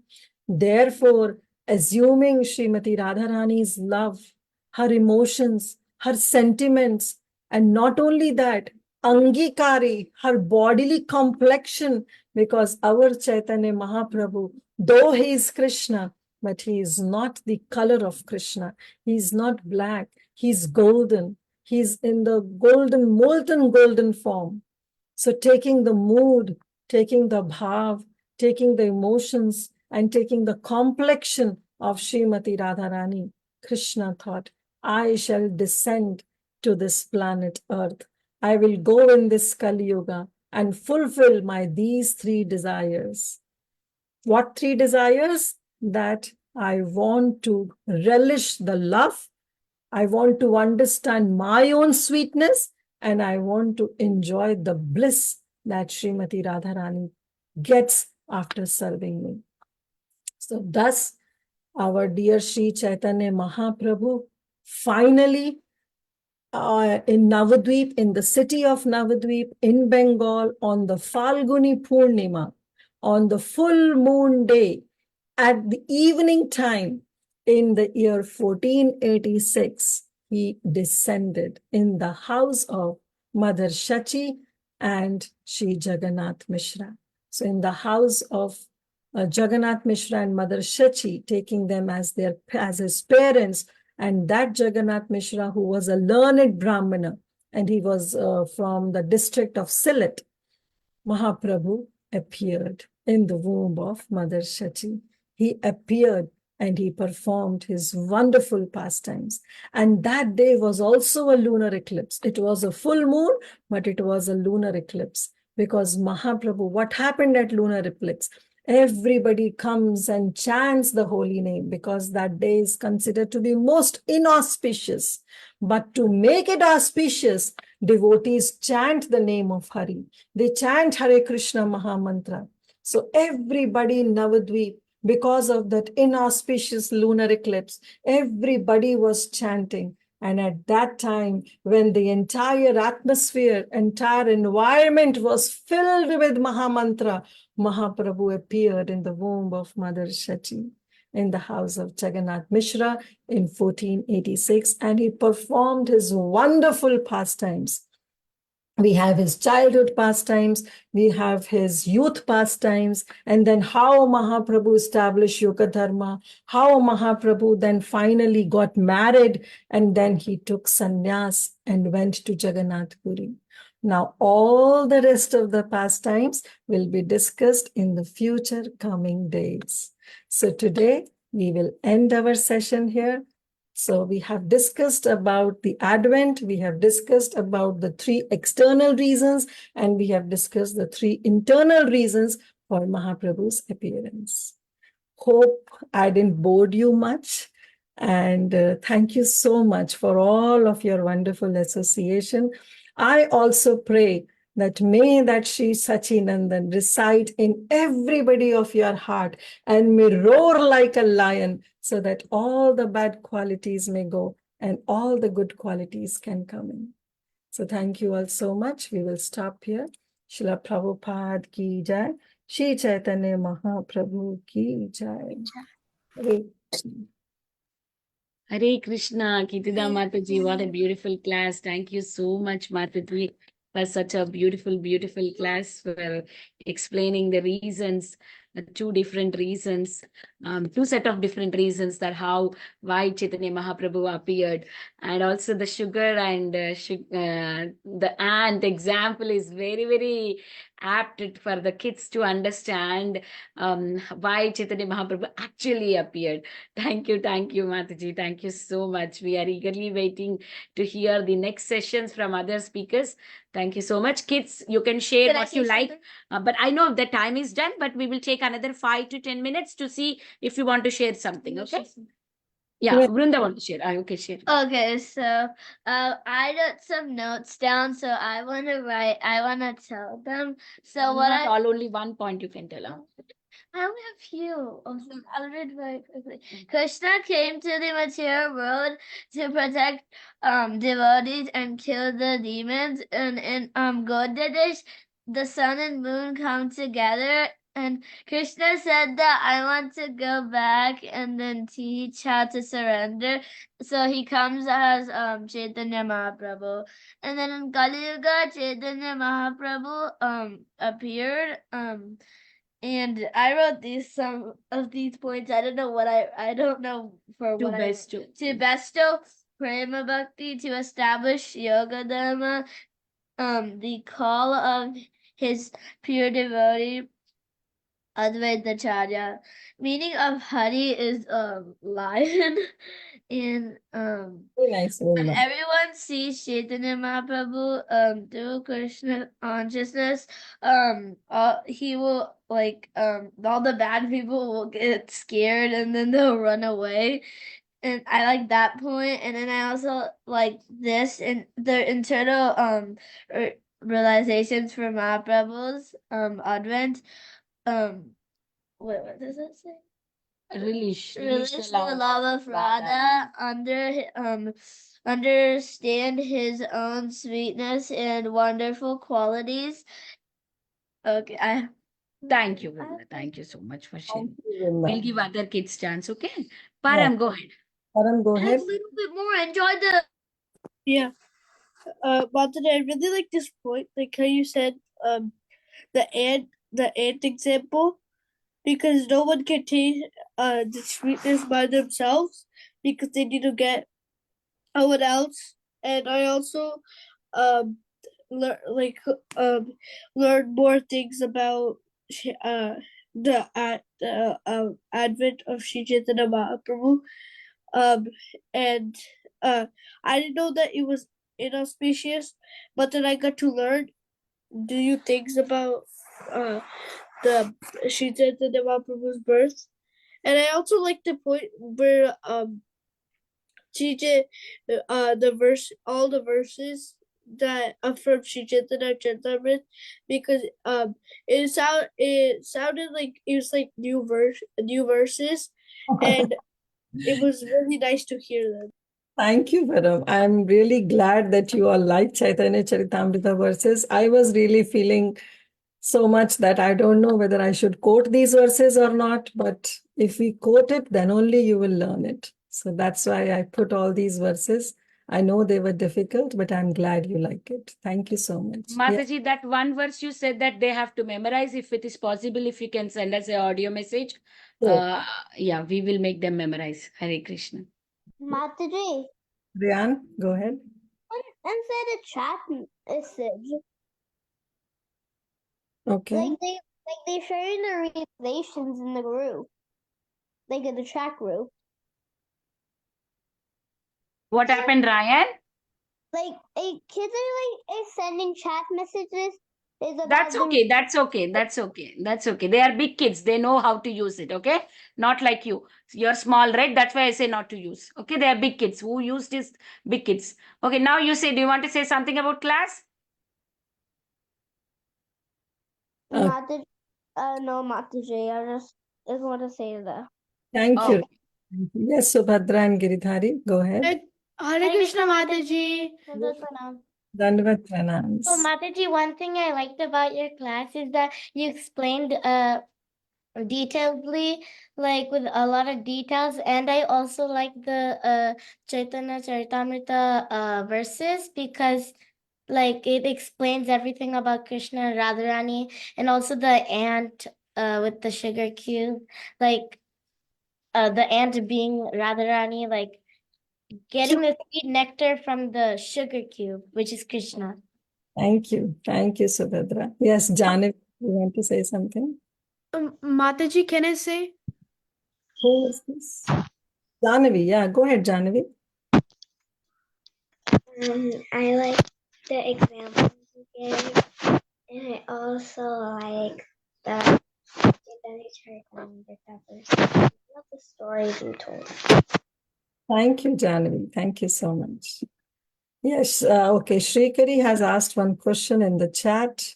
Therefore, assuming Srimati Radharani's love, her emotions, her sentiments, and not only that, angikari, her bodily complexion, because our Chaitanya Mahaprabhu, though he is Krishna, but he is not the color of Krishna. He is not black. He's golden. He's in the golden, molten golden form. So taking the mood, taking the bhav, taking the emotions, and taking the complexion of Srimati Radharani, Krishna thought, I shall descend to this planet Earth. I will go in this Kali Yuga and fulfill these three desires. What three desires? That I want to relish the love, I want to understand my own sweetness, and I want to enjoy the bliss that Srimati Radharani gets after serving me. So thus, our dear Sri Chaitanya Mahaprabhu finally in Navadvip, in the city of Navadvip in Bengal, on the Falguni Purnima, on the full moon day, at the evening time, in the year 1486, he descended in the house of Mother Shachi and Sri Jagannath Mishra. So in the house of Jagannath Mishra and Mother Shachi, taking them as his parents, and that Jagannath Mishra, who was a learned Brahmana, and he was from the district of Sylhet. Mahaprabhu appeared in the womb of Mother Shachi. He appeared and he performed his wonderful pastimes. And that day was also a lunar eclipse. It was a full moon, but it was a lunar eclipse because Mahaprabhu, what happened at lunar eclipse? Everybody comes and chants the holy name because that day is considered to be most inauspicious. But to make it auspicious, devotees chant the name of Hari. They chant Hare Krishna Mahamantra. So everybody in Navadvip, because of that inauspicious lunar eclipse, everybody was chanting. And at that time, when the entire atmosphere, entire environment was filled with Mahamantra, Mahaprabhu appeared in the womb of Mother Shachi in the house of Jagannath Mishra in 1486, and he performed his wonderful pastimes. We have his childhood pastimes, we have his youth pastimes, and then how Mahaprabhu established Yoga Dharma, how Mahaprabhu then finally got married, and then he took sannyas and went to Jagannath Puri. Now, all the rest of the pastimes will be discussed in the future coming days. So today, we will end our session here. So we have discussed about the Advent, we have discussed about the 3 external reasons, and we have discussed the 3 internal reasons for Mahaprabhu's appearance. Hope I didn't bore you much. And thank you so much for all of your wonderful association. I also pray that may that Shri Sachinandan reside in everybody of your heart and may roar like a lion so that all the bad qualities may go and all the good qualities can come in. So thank you all so much. We will stop here. Srila Prabhupada ki jai. Shri Chaitanya Mahaprabhu ki jai. Hare Krishna. Hare Krishna, Kirtida Mataji, what a beautiful class. Thank you so much, Mataji, for such a beautiful, beautiful class, for explaining the reasons, 2 different reasons, 2 set of different reasons that why Chaitanya Mahaprabhu appeared. And also the sugar and the ant example is very, very apt for the kids to understand why Chaitanya Mahaprabhu actually appeared. Thank you, Mataji. Thank you so much. We are eagerly waiting to hear the next sessions from other speakers. Thank you so much. Kids, you can share what you like. But I know the time is done, but we will take another 5 to 10 minutes to see if you want to share something, okay? Yeah, Vrunda want to share. Okay, share. Okay, so I wrote some notes down, so I want to tell them. So Not only one point you can tell. I only have a few. I'll read very quickly. Krishna came to the material world to protect devotees and kill the demons. And in Godadish, the sun and moon come together. And Krishna said that I want to go back and then teach how to surrender. So he comes as Chaitanya Mahaprabhu. And then in Kali Yuga, Chaitanya Mahaprabhu appeared. And I wrote some of these points. I don't know what I don't know for To what bestow. bestow prema bhakti, to establish yoga dharma, the call of his pure devotee Advaitacharya. Meaning of Hari is lion. And Very nice, when Vrunda. everyone sees Chaitanya Mahaprabhu through Krishna consciousness, he will all the bad people will get scared and then they'll run away. And I like that point. And then I also like this and the internal realizations for Mahaprabhu's Advent. What does it say? Release Release the love of Radha, understand his own sweetness and wonderful qualities. Okay, Thank you, Vrunda. Thank you so much for sharing. Thank you, Vrunda. We'll give other kids chance, okay? Param, go ahead. Param, go a ahead. little bit more. Enjoy the. Yeah. But I really like this point, like how you said, the ant example, because no one can taste the sweetness by themselves because they need to get someone else. And I also learn more things about the advent of Sri Chaitanya Mahaprabhu. And I didn't know that it was inauspicious, but then I got to learn new things about the Sri Chaitanya Mahaprabhu's birth. And I also like the point where TJ, all the verses that are from Sri Chaitanya Charitamrita, because it sounded like it was like new verses, and it was really nice to hear them. Thank you, Param. I'm really glad that you all like Chaitanya Charitamrita verses. I was really feeling so much that I don't know whether I should quote these verses or not, but if we quote it, then only you will learn it. So that's why I put all these verses. I know they were difficult, but I'm glad you like it. Thank you so much. Yeah. Mataji, that one verse you said that they have to memorize. If it is possible, if you can send us an audio message, Sure. yeah, we will make them memorize. Hare Krishna. Mataji, Rian, go ahead. inside a chat message, Okay. they sharing the realizations in the group, like in the chat group. What happened, Ryan? Like kids are sending chat messages. Is about That's okay. That's okay. That's okay. That's okay. They are big kids. They know how to use it. Okay. Not like you. You're small, right? That's why I say not to use. Okay. They are big kids. Who used this? Big kids. Okay. Now you say, do you want to say something about class? Mataji, no, Mataji. I just want to say that. Thank Oh, you. Yes, Subhadra and Giridhari, go ahead. Hare Krishna, Mataji. Dandavat pranams. So, Mataji, one thing I liked about your class is that you explained detailedly, like with a lot of details, and I also like the Chaitanya Charitamrita verses because like it explains everything about Krishna and Radharani, and also the ant with the sugar cube, like the ant being Radharani, like getting the sweet nectar from the sugar cube, which is Krishna. Thank you. Thank you, Subhadra. Yes, Janavi, you want to say something? Mataji, can I say? Who is this? Janavi, yeah, go ahead, Janavi. I like the examples you gave, and I also like the I love the stories you told. Thank you, Janavi. Thank you so much. Yes, okay. Shrikari has asked one question in the chat.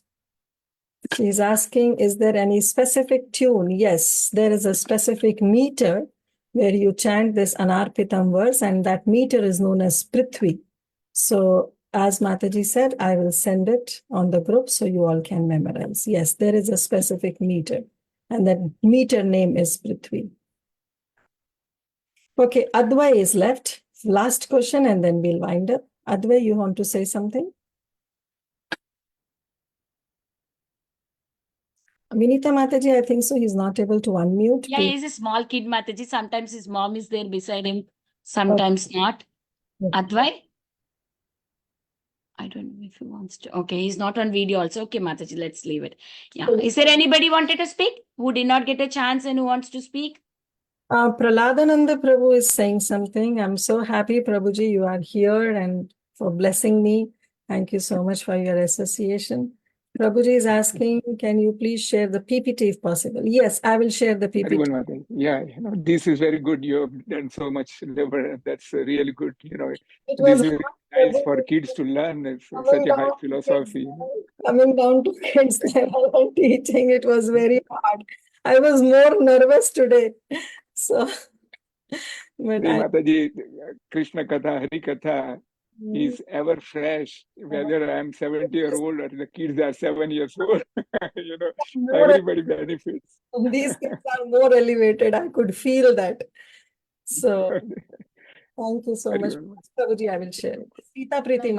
She's asking, is there any specific tune? Yes, there is a specific meter where you chant this Anarpitam verse, and that meter is known as Prithvi. So, as Mataji said, I will send it on the group so you all can memorize. Yes, there is a specific meter, and that meter name is Prithvi. Okay, Advai is left. Last question, and then we'll wind up. Advai, you want to say something? Vinita Mataji, I think so. He's not able to unmute. yeah, Please. he's a small kid, Mataji. Sometimes his mom is there beside him. Sometimes not. Okay. Advai? I don't know if he wants to. Okay, he's not on video also. Okay, Mataji, let's leave it. Yeah. Is there anybody wanted to speak who did not get a chance and who wants to speak? Praladananda Prabhu is saying something. I'm so happy, Prabhuji, you are here and for blessing me. Thank you so much for your association. Prabhuji is asking, can you please share the PPT if possible? Yes, I will share the PPT. Very well, Mataji. Yeah, this is very good. You have done so much labor. That's really good. It This was is very nice for kids to learn. It's such a high philosophy. coming down to kids level and teaching. It was very hard. I was more nervous today. So, but Mataji, Krishna Katha, Hari Katha is ever fresh. Whether I'm 70-year-old or the kids are 7 years old, everybody benefits. These kids are more elevated. I could feel that. So, thank you so Very much. well. Prabhuji, I will share it. Sita Priti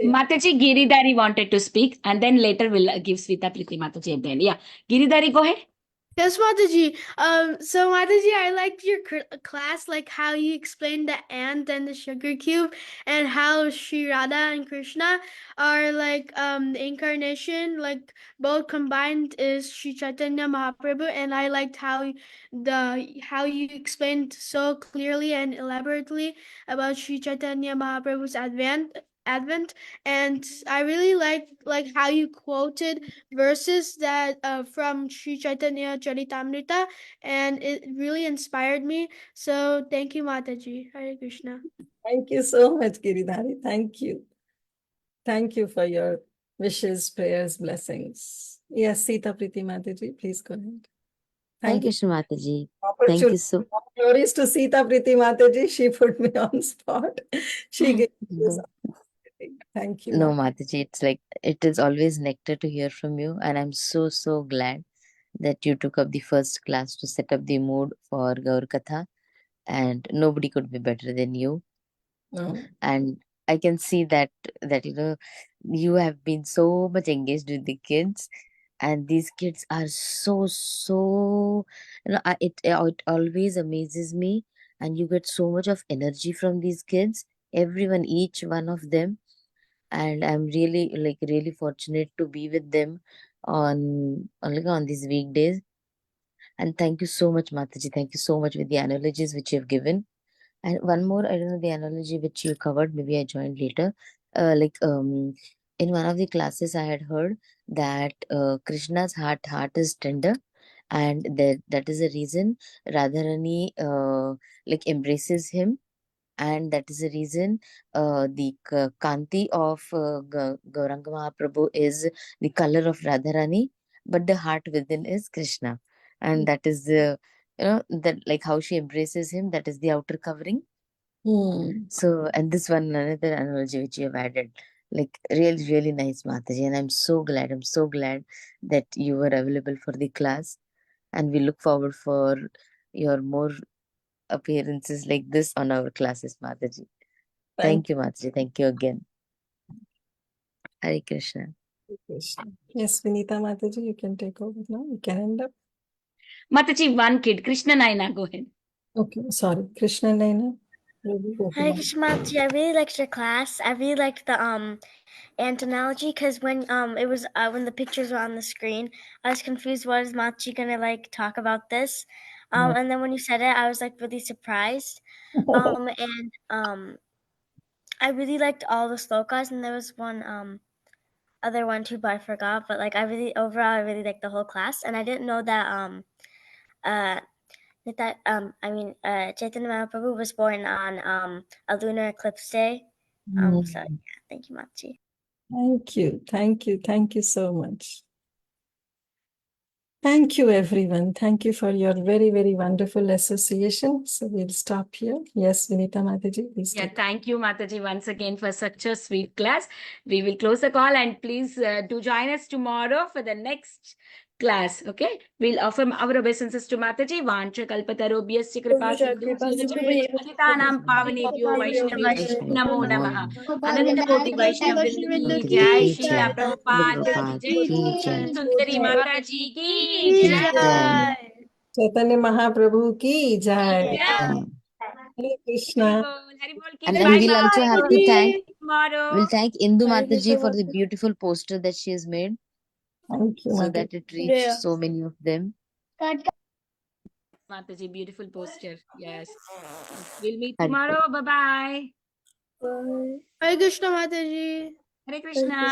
Mataji, Giridhari wanted to speak, and then later we'll give Svita Priti Mataji at the end. Yeah, Giridhari, go ahead. Yes, Mataji. So Mataji, I liked your class, like how you explained the ant and the sugar cube, and how Sri Radha and Krishna are like the incarnation, like both combined is Sri Chaitanya Mahaprabhu, and I liked how you explained so clearly and elaborately about Sri Chaitanya Mahaprabhu's advent, and I really like how you quoted verses that from Sri Chaitanya Charitamrita, and it really inspired me. So thank you, Mataji. Hare Krishna. Thank you so much, Giridhari. Thank you. Thank you for your wishes, prayers, blessings. Yes, Sita Priti Mataji, please go ahead. Hare Thank you. Krishna Mataji. Thank Opportunity. you so Glories to Sita Priti Mataji. She put me on spot. She gave me this No, opportunity. Thank you. no, Mataji. Mataji. It's like it is always nectar to hear from you, and I'm so glad that you took up the first class to set up the mood for Gaur Katha, and nobody could be better than you. No. And I can see that you have been so much engaged with the kids, and these kids are so it always amazes me, and you get so much of energy from these kids, everyone, each one of them, and I'm really fortunate to be with them on these weekdays. And thank you so much, Mataji. Thank you so much with the analogies which you've given. And one more, I don't know the analogy which you covered, maybe I joined later. In one of the classes, I had heard that Krishna's heart is tender, and that is the reason Radharani embraces him, and that is the reason the Kanti of Gauranga Mahaprabhu is the color of Radharani, but the heart within is Krishna, and that is the that like how she embraces him, that is the outer covering. Hmm. So, and this one, another analogy which you have added, like really nice, Mataji. And I'm so glad that you were available for the class. And we look forward for your more appearances like this on our classes, Mataji. Thank you, Mataji. Thank you again. Hare Krishna. you, Krishna. Yes, Vinita Mataji, you can take over now. You can end up. Mataji, one kid, Krishna Naina, go ahead. Okay, sorry. Krishna Naina. Hare Krishna, Mataji. I really liked your class. I really liked the ant analogy, because when it was when the pictures were on the screen, I was confused. What is Mataji gonna like talk about this? And then when you said it, I was like really surprised. And I really liked all the slokas, and there was one other one too, but I forgot. But like I really liked the whole class, and I didn't know that Chaitanya Mahaprabhu was born on a lunar eclipse day. So yeah, thank you, Mataji. Thank you so much. Thank you, everyone. Thank you for your very wonderful association. So we'll stop here. Yes, Vinita Mataji, please. Yeah, thank you, Mataji, once again for such a sweet class. We will close the call, and please do join us tomorrow for the next class. Okay, we'll offer our obeisances to Mataji. Vancha kalpatarobhyasya kripa sindhu pavanebhyo vaishnavebhyo namo namaha. Ananta Koti Vaishnav Vrinda ki jai, Srila Prabhupada ki jai, Sundari Mataji ki jai. Chaitanya Mahaprabhu ki jai. Jai. Hare Krishna. Haribol, keep And it we'll also have to thank tomorrow. We'll thank Indu Mataji for the beautiful poster that she has made, Thank you, so Mataji. that it reached so many of them. Mataji, beautiful poster. Yes. We'll meet Hare tomorrow. Bye-bye. Hare Krishna, Mataji. Hare Krishna.